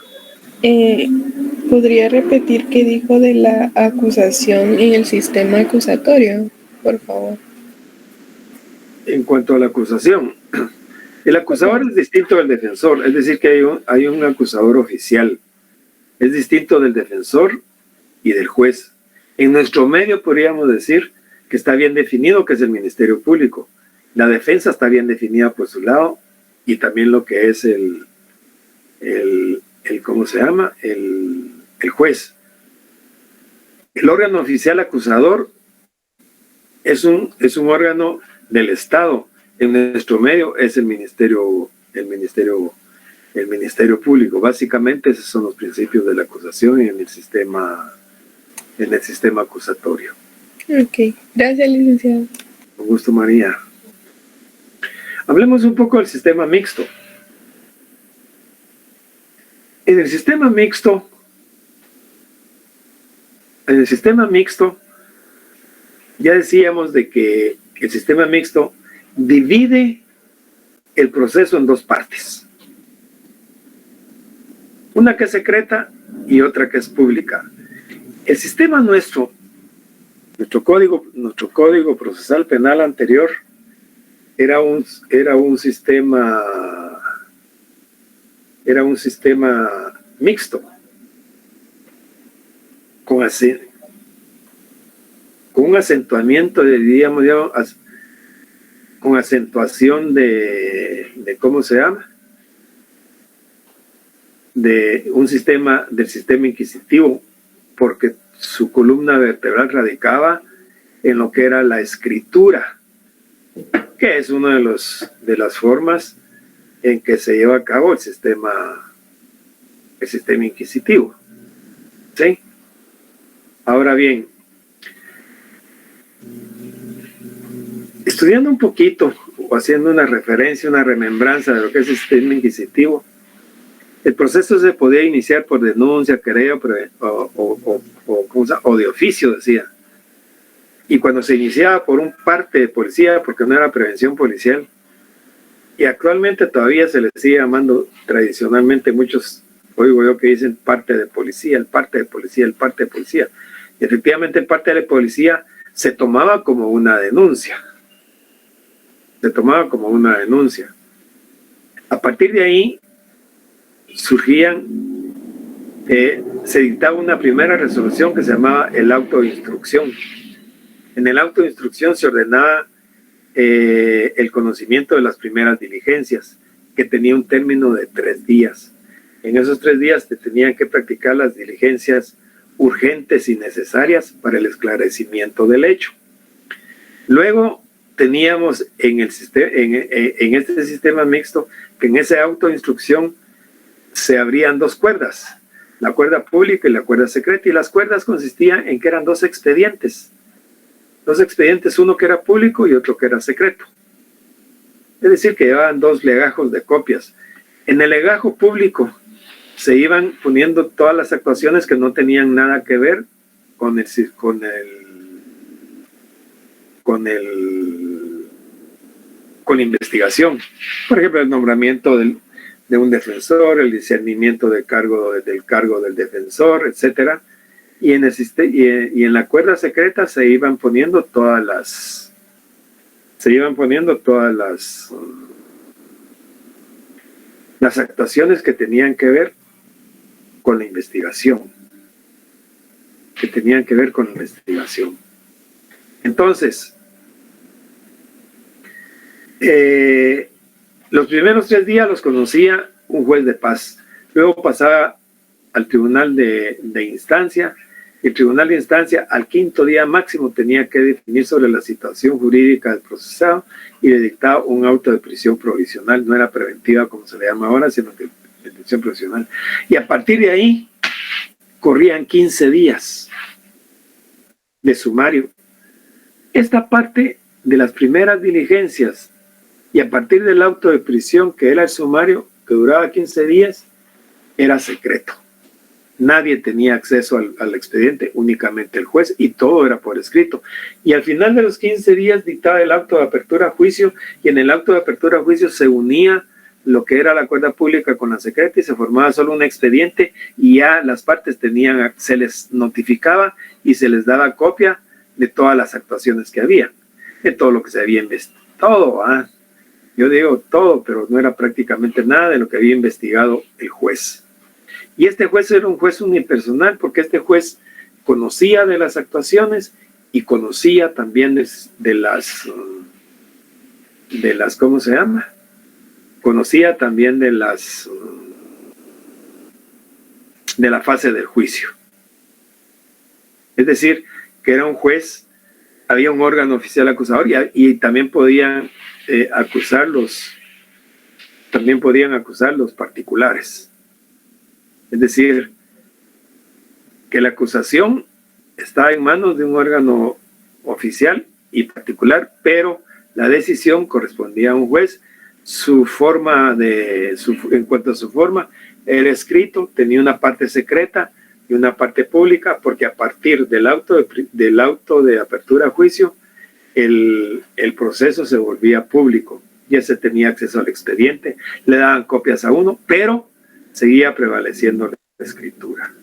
¿Podría repetir qué dijo de la acusación y el sistema acusatorio, por favor? En cuanto a la acusación, el acusador es distinto del defensor, es decir, que hay un acusador oficial. Es distinto del defensor y del juez. En nuestro medio podríamos decir que está bien definido, que es el Ministerio Público. La defensa está bien definida por su lado y también lo que es ¿cómo se llama? El juez. El órgano oficial acusador es un órgano del Estado. En nuestro medio es el Ministerio Público. Básicamente esos son los principios de la acusación en el sistema acusatorio. Ok, gracias, licenciado. Con gusto, María. Hablemos un poco del sistema mixto. En el sistema mixto, ya decíamos de que el sistema mixto divide el proceso en dos partes. Una que es secreta y otra que es pública. El sistema nuestro código procesal penal anterior era un sistema mixto. con un acentuamiento de, digamos, con acentuación de ¿cómo se llama? De un sistema, del sistema inquisitivo, porque su columna vertebral radicaba en lo que era la escritura, que es una de las formas en que se lleva a cabo el sistema inquisitivo. ¿Sí? Ahora bien, estudiando un poquito o haciendo una referencia, una remembranza de lo que es el sistema inquisitivo, el proceso se podía iniciar por denuncia, querella o de oficio, decía. Y cuando se iniciaba por un parte de policía, porque no era prevención policial, y actualmente todavía se le sigue llamando tradicionalmente, muchos oigo yo que dicen parte de policía, el parte de policía, el parte de policía. Y efectivamente el parte de policía se tomaba como una denuncia. Se tomaba como una denuncia. A partir de ahí surgían, se dictaba una primera resolución que se llamaba el auto de instrucción. En el auto de instrucción se ordenaba el conocimiento de las primeras diligencias, que tenía un término de 3 días. En esos 3 días te tenían que practicar las diligencias urgentes y necesarias para el esclarecimiento del hecho. Luego teníamos en este sistema mixto que en ese auto de instrucción se abrían 2 cuerdas, la cuerda pública y la cuerda secreta, y las cuerdas consistían en que eran 2 expedientes. 2 expedientes, uno que era público y otro que era secreto. Es decir, que llevaban 2 legajos de copias. En el legajo público se iban poniendo todas las actuaciones que no tenían nada que ver con la investigación. Por ejemplo, el nombramiento de un defensor, el discernimiento del cargo del defensor, etcétera. Y en la cuerda secreta se iban poniendo todas las actuaciones que tenían que ver con la investigación. Entonces, los primeros 3 días los conocía un juez de paz. Luego pasaba al tribunal de instancia. El tribunal de instancia al 5º día máximo tenía que definir sobre la situación jurídica del procesado y le dictaba un auto de prisión provisional. No era preventiva como se le llama ahora, sino que de prisión provisional. Y a partir de ahí corrían 15 días de sumario. Esta parte de las primeras diligencias y a partir del auto de prisión, que era el sumario, que duraba 15 días, era secreto. Nadie tenía acceso al expediente, únicamente el juez, y todo era por escrito. Y al final de los 15 días dictaba el auto de apertura a juicio, y en el auto de apertura a juicio se unía lo que era la cuerda pública con la secreta y se formaba solo un expediente, y ya las partes se les notificaba y se les daba copia de todas las actuaciones que había, de todo lo que se había investigado. Todo, yo digo todo, pero no era prácticamente nada de lo que había investigado el juez. Y este juez era un juez unipersonal, porque este juez conocía de las actuaciones y conocía también de las ¿cómo se llama? Conocía también de la fase del juicio. Es decir, que era un juez, había un órgano oficial acusador y también podían acusar los particulares. Es decir, que la acusación está en manos de un órgano oficial y particular, pero la decisión correspondía a un juez. En cuanto a su forma, era escrito, tenía una parte secreta y una parte pública, porque a partir del auto de apertura a juicio, el proceso se volvía público. Ya se tenía acceso al expediente, le daban copias a uno, pero seguía prevaleciendo la escritura.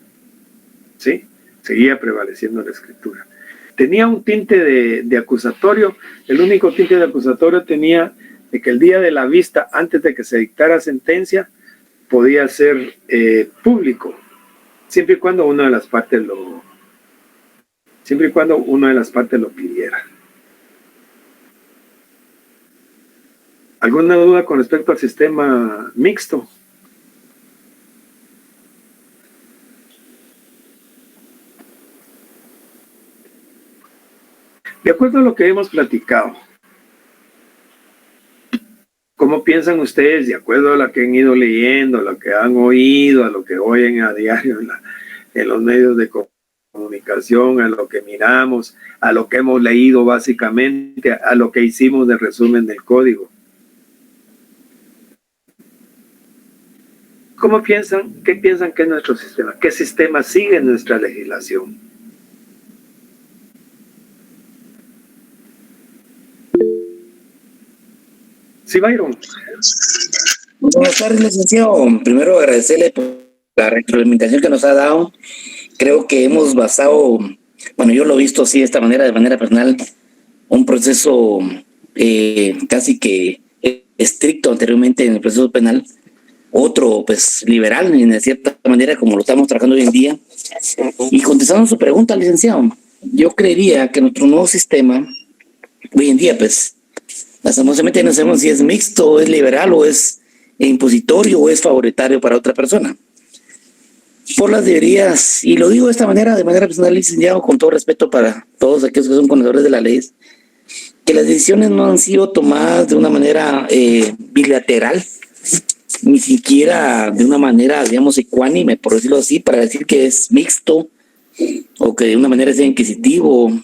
¿Sí? Seguía prevaleciendo la escritura. Tenía un tinte de acusatorio. El único tinte de acusatorio tenía de que el día de la vista, antes de que se dictara sentencia, podía ser público, siempre y cuando una de las partes siempre y cuando una de las partes lo pidiera. ¿Alguna duda con respecto al sistema mixto? De acuerdo a lo que hemos platicado, ¿cómo piensan ustedes, de acuerdo a lo que han ido leyendo, a lo que han oído, a lo que oyen a diario en los medios de comunicación, a lo que miramos, a lo que hemos leído básicamente, a lo que hicimos de resumen del código? ¿Cómo piensan? ¿Qué piensan que es nuestro sistema? ¿Qué sistema sigue nuestra legislación? Sí, Byron. Buenas tardes, licenciado. Primero agradecerle por la retroalimentación que nos ha dado. Creo que hemos basado, bueno, yo lo he visto así de esta manera, de manera personal, un proceso casi que estricto anteriormente en el proceso penal, otro pues liberal en cierta manera como lo estamos trabajando hoy en día. Y contestando su pregunta, licenciado, yo creería que nuestro nuevo sistema hoy en día pues lastimosamente no sabemos si es mixto, es liberal o es impositorio o es favoritario para otra persona. Por las deberías, y lo digo de manera personal, licenciado, con todo respeto para todos aquellos que son conocedores de la ley, que las decisiones no han sido tomadas de una manera bilateral, ni siquiera de una manera, digamos, ecuánime, por decirlo así, para decir que es mixto o que de una manera sea inquisitivo,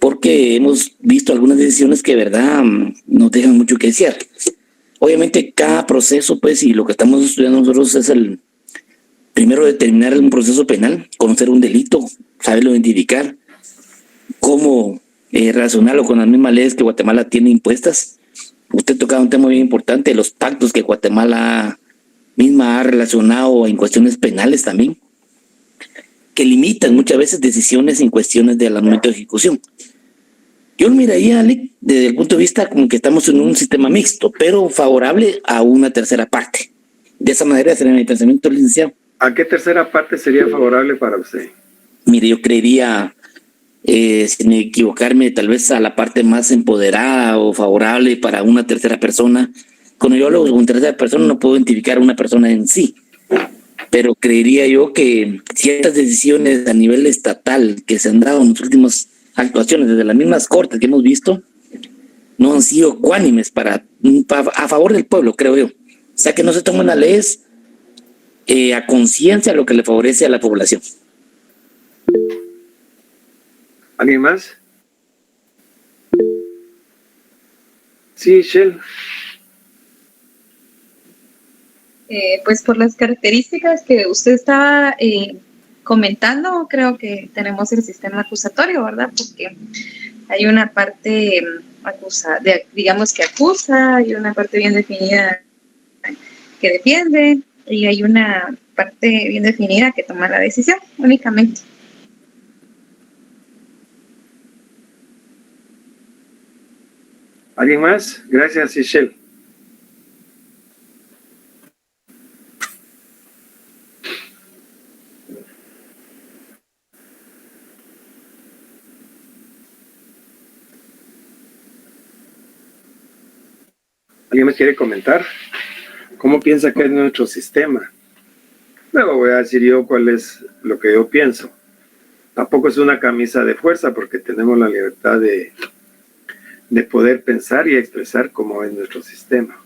porque hemos visto algunas decisiones que de verdad nos dejan mucho que desear. Obviamente cada proceso, pues, y lo que estamos estudiando nosotros es el primero determinar un proceso penal, conocer un delito, saberlo identificar, cómo relacionarlo con las mismas leyes que Guatemala tiene impuestas. Usted tocaba un tema bien importante, los pactos que Guatemala misma ha relacionado en cuestiones penales también, que limitan muchas veces decisiones en cuestiones del momento de ejecución. Yo lo miraría, Alec, desde el punto de vista como que estamos en un sistema mixto, pero favorable a una tercera parte. De esa manera sería mi pensamiento, licenciado. ¿A qué tercera parte sería favorable para usted? Mire, yo creería, sin equivocarme, tal vez a la parte más empoderada o favorable para una tercera persona. Cuando yo hablo de una tercera persona no puedo identificar a una persona en sí, pero creería yo que ciertas decisiones a nivel estatal que se han dado en las últimas actuaciones desde las mismas cortes que hemos visto no han sido ecuánimes a favor del pueblo, creo yo. O sea, que no se toman las leyes a conciencia lo que le favorece a la población. ¿Alguien más? Sí, Shell. Pues por las características que usted estaba comentando, creo que tenemos el sistema acusatorio, ¿verdad? Porque hay una parte digamos que acusa, hay una parte bien definida que defiende y hay una parte bien definida que toma la decisión únicamente. ¿Alguien más? Gracias, Michelle. ¿Alguien más quiere comentar? ¿Cómo piensa que es nuestro sistema? Luego voy a decir yo cuál es lo que yo pienso. Tampoco es una camisa de fuerza porque tenemos la libertad de poder pensar y expresar cómo es nuestro sistema.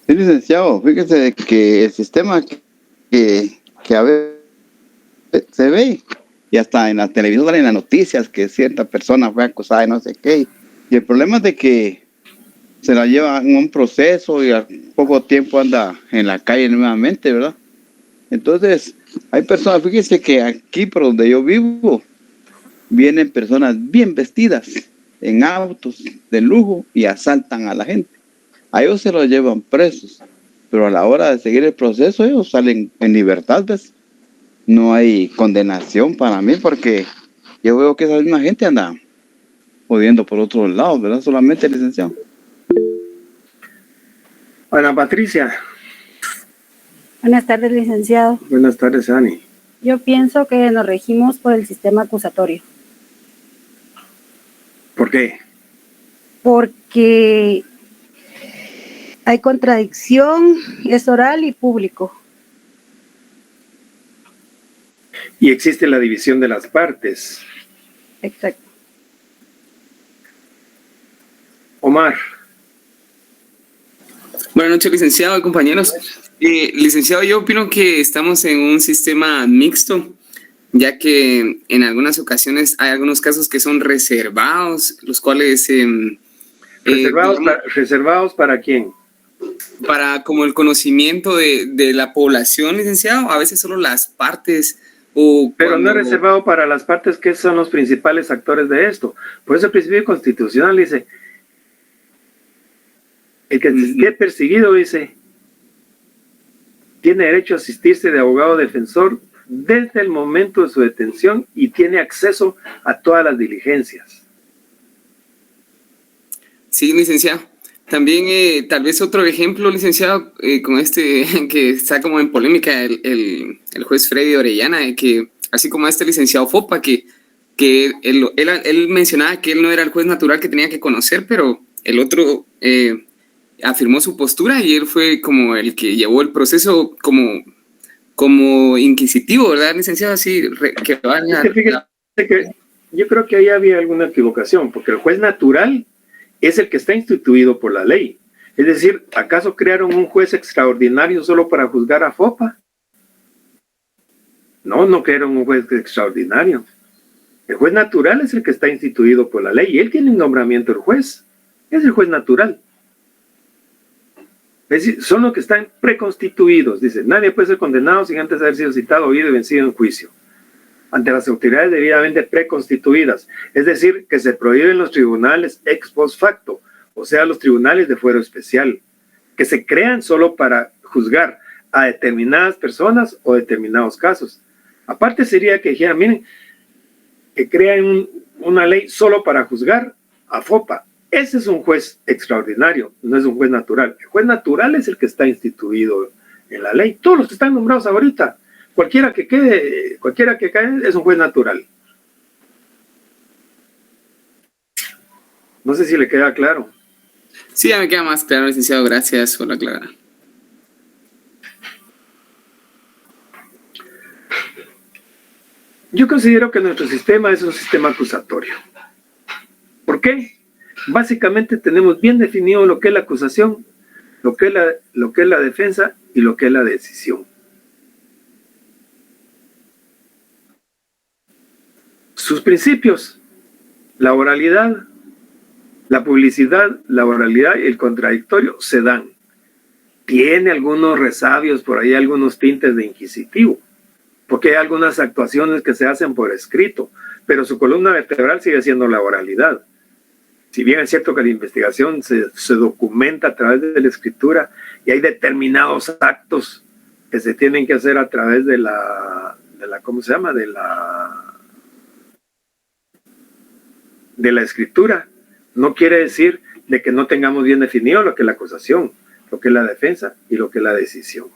Sí, licenciado, fíjese que el sistema que a veces se ve, y hasta en la televisión salen las noticias que cierta persona fue acusada de no sé qué, y el problema es de que se la lleva en un proceso y al poco tiempo anda en la calle nuevamente, ¿verdad? Entonces, hay personas, fíjese que aquí por donde yo vivo, vienen personas bien vestidas en autos de lujo y asaltan a la gente. A ellos se los llevan presos, pero a la hora de seguir el proceso ellos salen en libertad, ¿ves? No hay condenación para mí porque yo veo que esa misma gente anda jodiendo por otros lados, ¿verdad? Solamente, licenciado. Ana Patricia. Buenas tardes, licenciado. Buenas tardes, Ani. Yo pienso que nos regimos por el sistema acusatorio. ¿Por qué? Porque hay contradicción, es oral y público. Y existe la división de las partes. Exacto. Omar. Buenas noches, licenciado y compañeros. Licenciado, yo opino que estamos en un sistema mixto, ya que en algunas ocasiones hay algunos casos que son reservados, los cuales... ¿Reservados para quién? Para como el conocimiento de la población, licenciado, a veces solo las partes... Pero no es reservado para las partes que son los principales actores de esto. Por eso el principio constitucional dice, el que esté perseguido, dice, tiene derecho a asistirse de abogado defensor desde el momento de su detención y tiene acceso a todas las diligencias. Sí, licenciado. También, tal vez otro ejemplo, licenciado, con este que está como en polémica, el juez Freddy Orellana, que así como este licenciado Fopa, que él mencionaba que él no era el juez natural que tenía que conocer, pero el otro afirmó su postura y él fue como el que llevó el proceso como inquisitivo, ¿verdad, licenciado? Así que vaya. Fíjate que yo creo que ahí había alguna equivocación, porque el juez natural es el que está instituido por la ley. Es decir, ¿acaso crearon un juez extraordinario solo para juzgar a Fopa? No crearon un juez extraordinario. El juez natural es el que está instituido por la ley y él tiene un nombramiento del juez. Es el juez natural. Es decir, son los que están preconstituidos. Dice, nadie puede ser condenado sin antes haber sido citado, oído y vencido en juicio ante las autoridades debidamente preconstituidas, es decir, que se prohíben los tribunales ex post facto, o sea, los tribunales de fuero especial, que se crean solo para juzgar a determinadas personas o determinados casos. Aparte sería que dijeran, miren, que crean una ley solo para juzgar a Fopa. Ese es un juez extraordinario, no es un juez natural. El juez natural es el que está instituido en la ley. Todos los que están nombrados ahorita, cualquiera que cae es un juez natural. No sé si le queda claro. Sí, ya me queda más claro, licenciado. Gracias por aclarar. Yo considero que nuestro sistema es un sistema acusatorio. ¿Por qué? Básicamente tenemos bien definido lo que es la acusación, lo que es la defensa y lo que es la decisión. Sus principios, la oralidad, la publicidad, la oralidad y el contradictorio se dan. Tiene algunos resabios, por ahí algunos tintes de inquisitivo, porque hay algunas actuaciones que se hacen por escrito, pero su columna vertebral sigue siendo la oralidad. Si bien es cierto que la investigación se documenta a través de la escritura y hay determinados actos que se tienen que hacer a través de la ¿cómo se llama? De la escritura, no quiere decir de que no tengamos bien definido lo que es la acusación, lo que es la defensa y lo que es la decisión.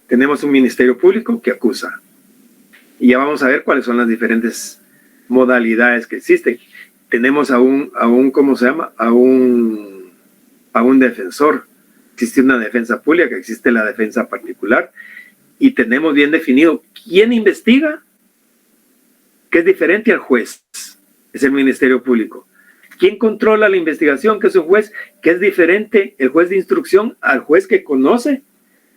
Tenemos un ministerio público que acusa. Y ya vamos a ver cuáles son las diferentes modalidades que existen. Tenemos a un ¿cómo se llama? A un defensor. Existe una defensa pública, existe la defensa particular. Y tenemos bien definido quién investiga, que es diferente al juez, es el Ministerio Público. ¿Quién controla la investigación? Que es un juez, que es diferente el juez de instrucción al juez que conoce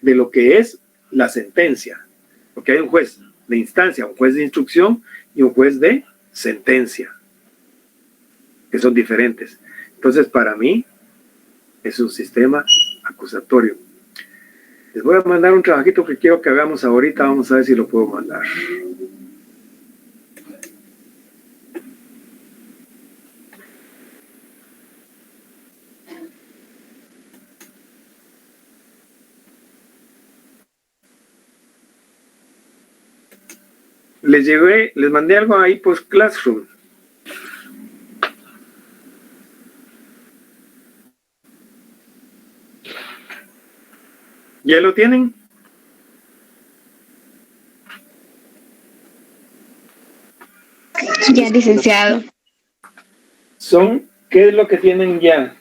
de lo que es la sentencia. Porque hay un juez de instancia, un juez de instrucción y un juez de sentencia, que son diferentes. Entonces, para mí, es un sistema acusatorio. Les voy a mandar un trabajito que quiero que hagamos ahorita, vamos a ver si lo puedo mandar. Les mandé algo ahí por Classroom. ¿Ya lo tienen? Ya, licenciado. ¿Qué es lo que tienen ya?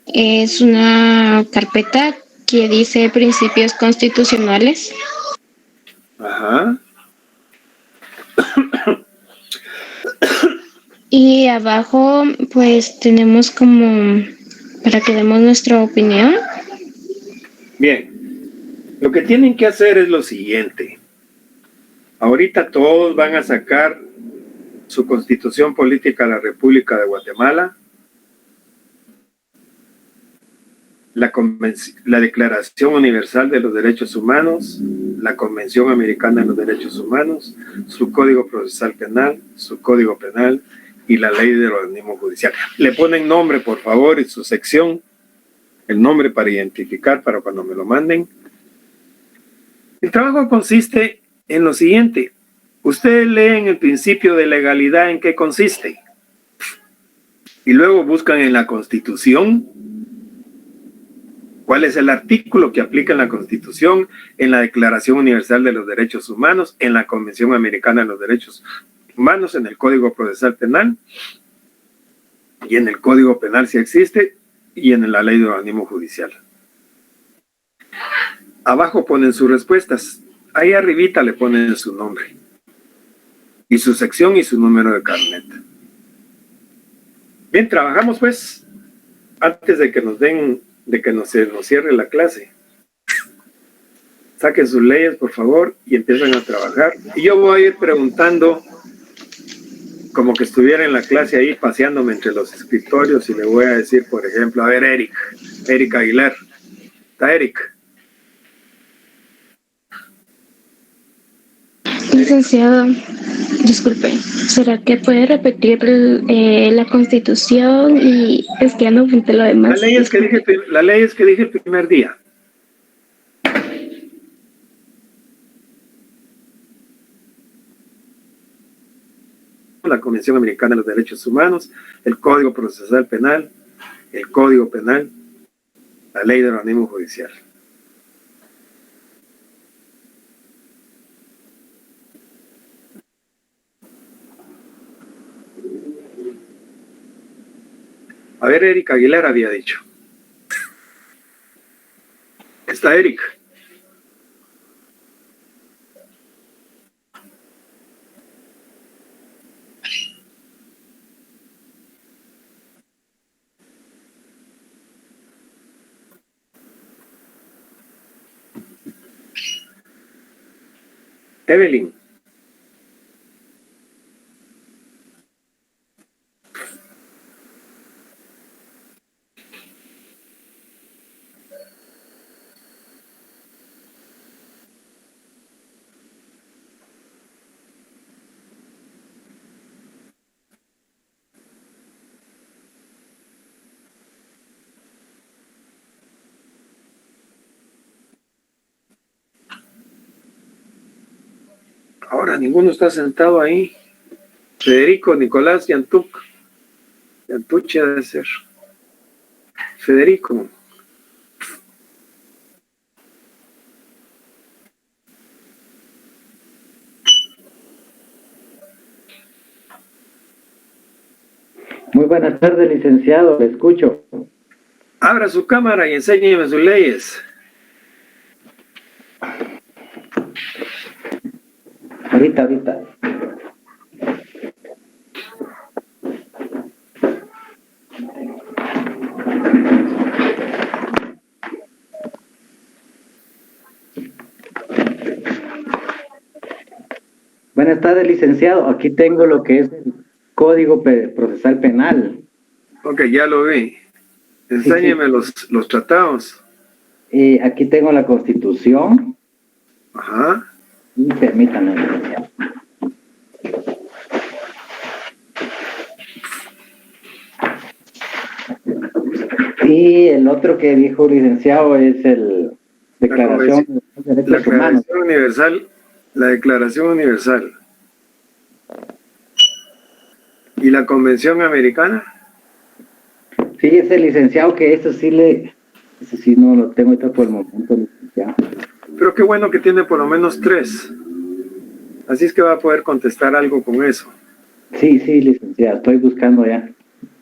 Es una carpeta que dice principios constitucionales. Ajá. Y abajo, pues tenemos como para que demos nuestra opinión. Bien. Lo que tienen que hacer es lo siguiente. Ahorita todos van a sacar su Constitución Política de la República de Guatemala, la Declaración Universal de los Derechos Humanos, la Convención Americana de los Derechos Humanos, su Código Procesal Penal, su Código Penal y la Ley del Organismo Judicial. Le ponen nombre, por favor, y su sección, el nombre para identificar para cuando me lo manden. El trabajo consiste en lo siguiente. Ustedes leen el principio de legalidad en qué consiste y luego buscan en la Constitución cuál es el artículo que aplica en la Constitución, en la Declaración Universal de los Derechos Humanos, en la Convención Americana de los Derechos Humanos, en el Código Procesal Penal y en el Código Penal si existe y en la Ley de Organismo Judicial. Abajo ponen sus respuestas. Ahí arribita le ponen su nombre y su sección y su número de carnet. Bien, trabajamos pues antes de que nos se nos cierre la clase. Saquen sus leyes, por favor, y empiezan a trabajar. Y yo voy a ir preguntando como que estuviera en la clase ahí paseándome entre los escritorios y le voy a decir, por ejemplo, a ver, Eric Aguilar. ¿Está Eric? Licenciado, disculpe, ¿será que puede repetir la Constitución? Y es que ya no apunté lo demás. La ley es que dije el primer día. La Convención Americana de los Derechos Humanos, el Código Procesal Penal, el Código Penal, la Ley del Organismo Judicial. A ver, Eric Aguilar había dicho. ¿Está Eric? Evelyn. Ahora ninguno está sentado ahí. Federico, Nicolás, Yantuche debe ser. Federico. Muy buenas tardes, licenciado, le escucho. Abra su cámara y enséñeme sus leyes. Ahorita. Buenas tardes, licenciado. Aquí tengo lo que es el Código Procesal Penal. Ok, ya lo vi. Enséñeme sí. Los tratados. Aquí tengo la Constitución. Ajá. Y permítanme, licenciado. Y el otro que dijo licenciado es el Declaración de Derechos Humanos. La Declaración Universal. ¿Y la Convención Americana? Sí, ese licenciado que eso sí no lo tengo ahorita por el momento, licenciado. Pero qué bueno que tiene por lo menos 3. Así es que va a poder contestar algo con eso. Sí, licenciado, estoy buscando ya.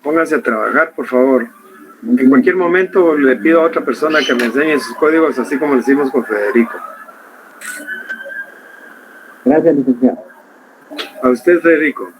Póngase a trabajar, por favor. En cualquier momento le pido a otra persona que me enseñe sus códigos, así como lo hicimos con Federico. Gracias, licenciado. A usted, Federico.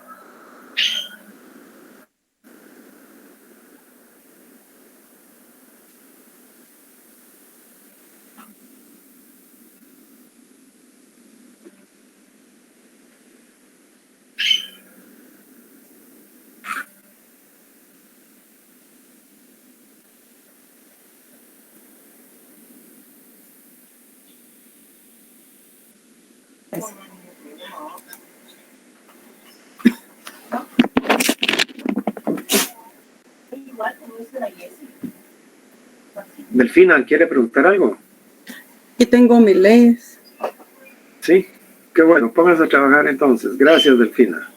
Delfina, ¿quiere preguntar algo? Aquí tengo mis leyes. Sí, qué bueno, póngase a trabajar entonces. Gracias, Delfina.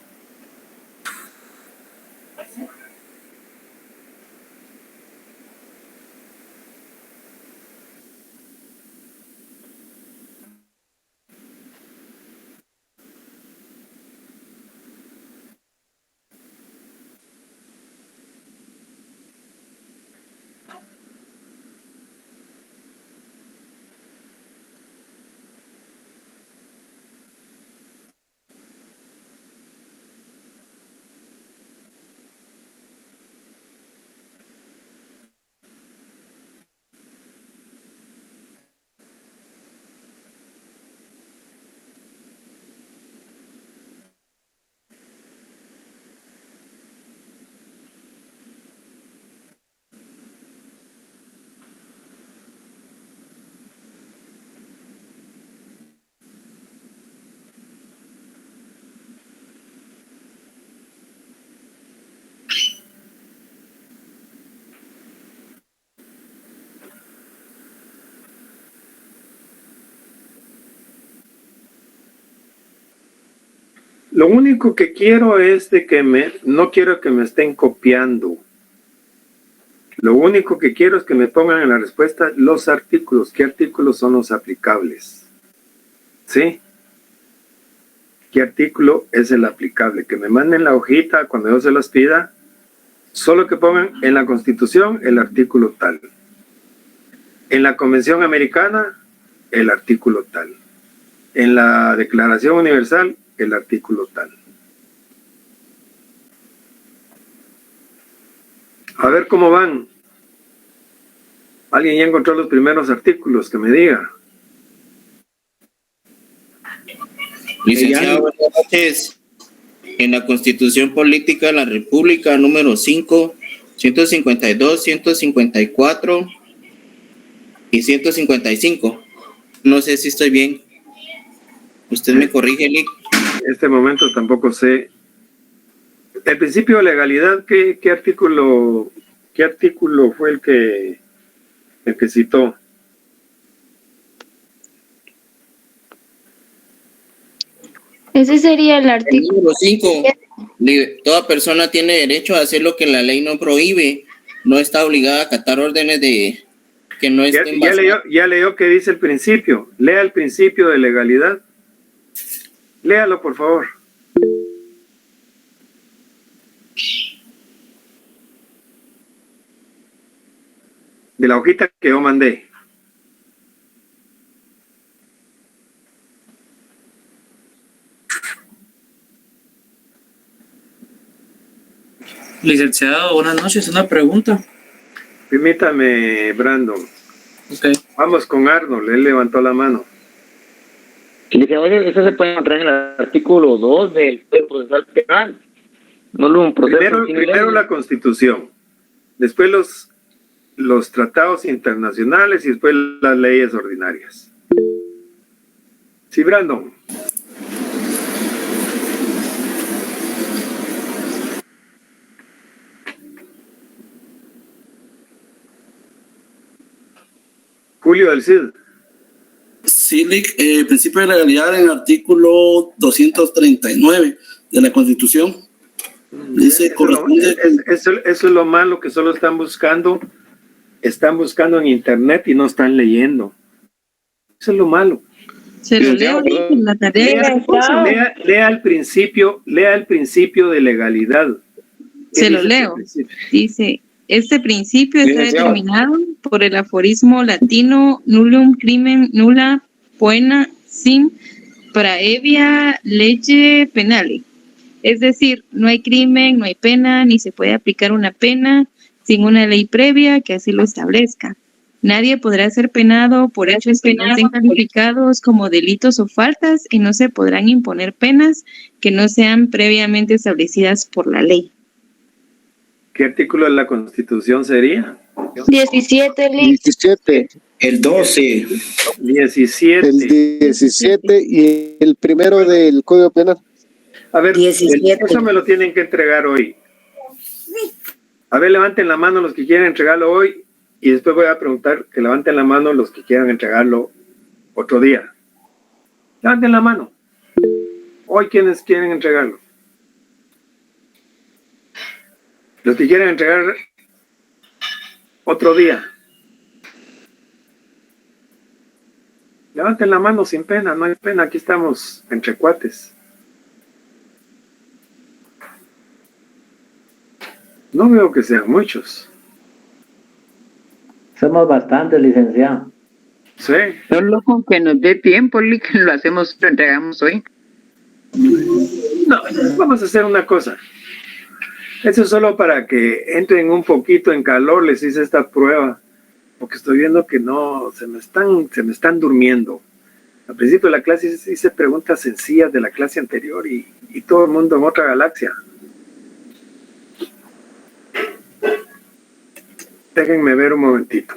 Lo único que quiero es de que no quiero que me estén copiando. Lo único que quiero es que me pongan en la respuesta los artículos. ¿Qué artículos son los aplicables? ¿Sí? ¿Qué artículo es el aplicable? Que me manden la hojita cuando yo se las pida. Solo que pongan en la Constitución el artículo tal. En la Convención Americana, el artículo tal. En la Declaración Universal, el artículo tal. A ver cómo van. ¿Alguien ya encontró los primeros artículos? Que me diga. Licenciado, buenas noches. En la Constitución Política de la República, número 5, 152, 154 y 155. No sé si estoy bien. Usted me corrige, Lick. En este momento tampoco sé. El principio de legalidad, ¿qué artículo fue el que citó? Ese sería el artículo. Número 5. Toda persona tiene derecho a hacer lo que la ley no prohíbe. No está obligada a acatar órdenes de que no estén basadas. Ya leyó qué dice el principio. Lea el principio de legalidad. Léalo, por favor. De la hojita que yo mandé. Licenciado, buenas noches. Una pregunta. Permítame, Brandon. Okay. Vamos con Arnold. Él levantó la mano. Eso se puede encontrar en el artículo 2 del Código Procesal Penal. No lo un proceso. Primero la Constitución, después los tratados internacionales y después las leyes ordinarias. Sí, Brandon. Julio del Cid. Sí, Lick, principio de legalidad en el artículo 239 de la Constitución. Dice, corresponde. Eso es lo malo, que solo están buscando en internet y no están leyendo. Eso es lo malo. Se lo leo en la tarea. Lea el principio de legalidad. Se lo leo. Dice, este principio está determinado por el aforismo latino nullum crimen nulla poena sim praevia lege penale. Es decir, no hay crimen, no hay pena, ni se puede aplicar una pena sin una ley previa que así lo establezca. Nadie podrá ser penado por hechos que no estén calificados como delitos o faltas y no se podrán imponer penas que no sean previamente establecidas por la ley. ¿Qué artículo de la Constitución sería? 17, Lick. 17. El 12. 17. El 17 y el primero del Código Penal. A ver, eso me lo tienen que entregar hoy. A ver, levanten la mano los que quieren entregarlo hoy y después voy a preguntar que levanten la mano los que quieran entregarlo otro día. Levanten la mano. Hoy, ¿quiénes quieren entregarlo? Los que quieren entregar otro día. Levanten la mano sin pena, no hay pena, aquí estamos entre cuates. No veo que sean muchos. Somos bastantes, licenciado. Sí. Solo con que nos dé tiempo, Lick, lo entregamos hoy. No, vamos a hacer una cosa. Eso es solo para que entren un poquito en calor, les hice esta prueba, porque estoy viendo que no, se me están durmiendo. Al principio de la clase hice preguntas sencillas de la clase anterior y todo el mundo en otra galaxia. Déjenme ver un momentito.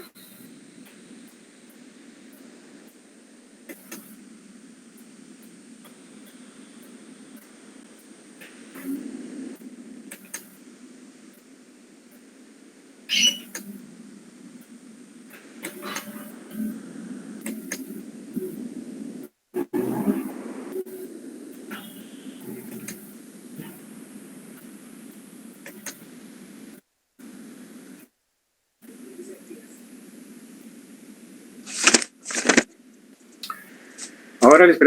Ahora les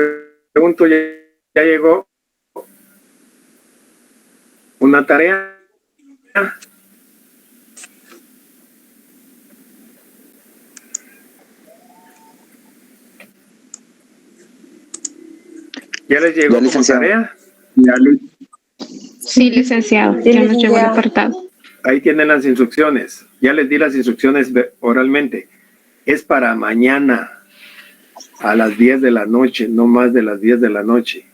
pregunto, ¿ya llegó una tarea? ¿Ya les llegó como tarea? Sí, licenciado. Ya nos llegó el apartado. Ahí tienen las instrucciones. Ya les di las instrucciones oralmente. Es para mañana a las 10 de la noche, no más de las 10 de la noche.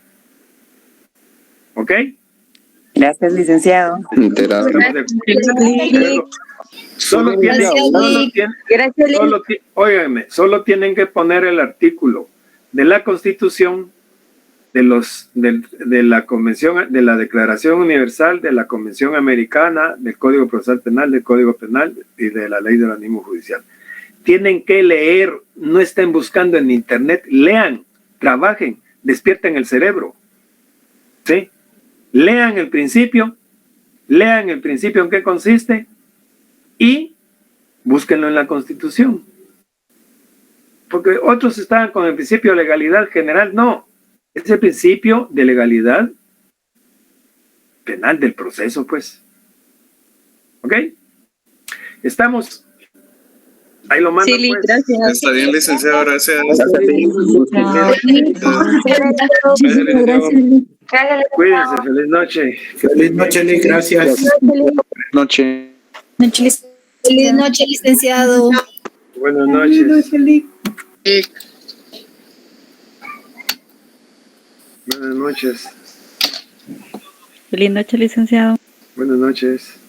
¿Ok? Gracias, licenciado. Solo tienen que poner el artículo de la Constitución, de la Convención, de la Declaración Universal, de la Convención Americana, del Código Procesal Penal, del Código Penal y de la Ley del Organismo Judicial. Tienen que leer, no estén buscando en internet, lean, trabajen, despierten el cerebro. ¿Sí? Lean el principio en qué consiste y búsquenlo en la Constitución. Porque otros estaban con el principio de legalidad general, no. Es el principio de legalidad penal del proceso, pues. ¿Ok? Estamos. Ahí lo mando. Sí, pues. gracias. Está bien, licenciado, gracias. Cuídense, feliz noche. Feliz noche, Lick, gracias. Noche. Feliz noche, licenciado. Buenas noches. Buenas noches. Feliz noche, licenciado. Buenas noches.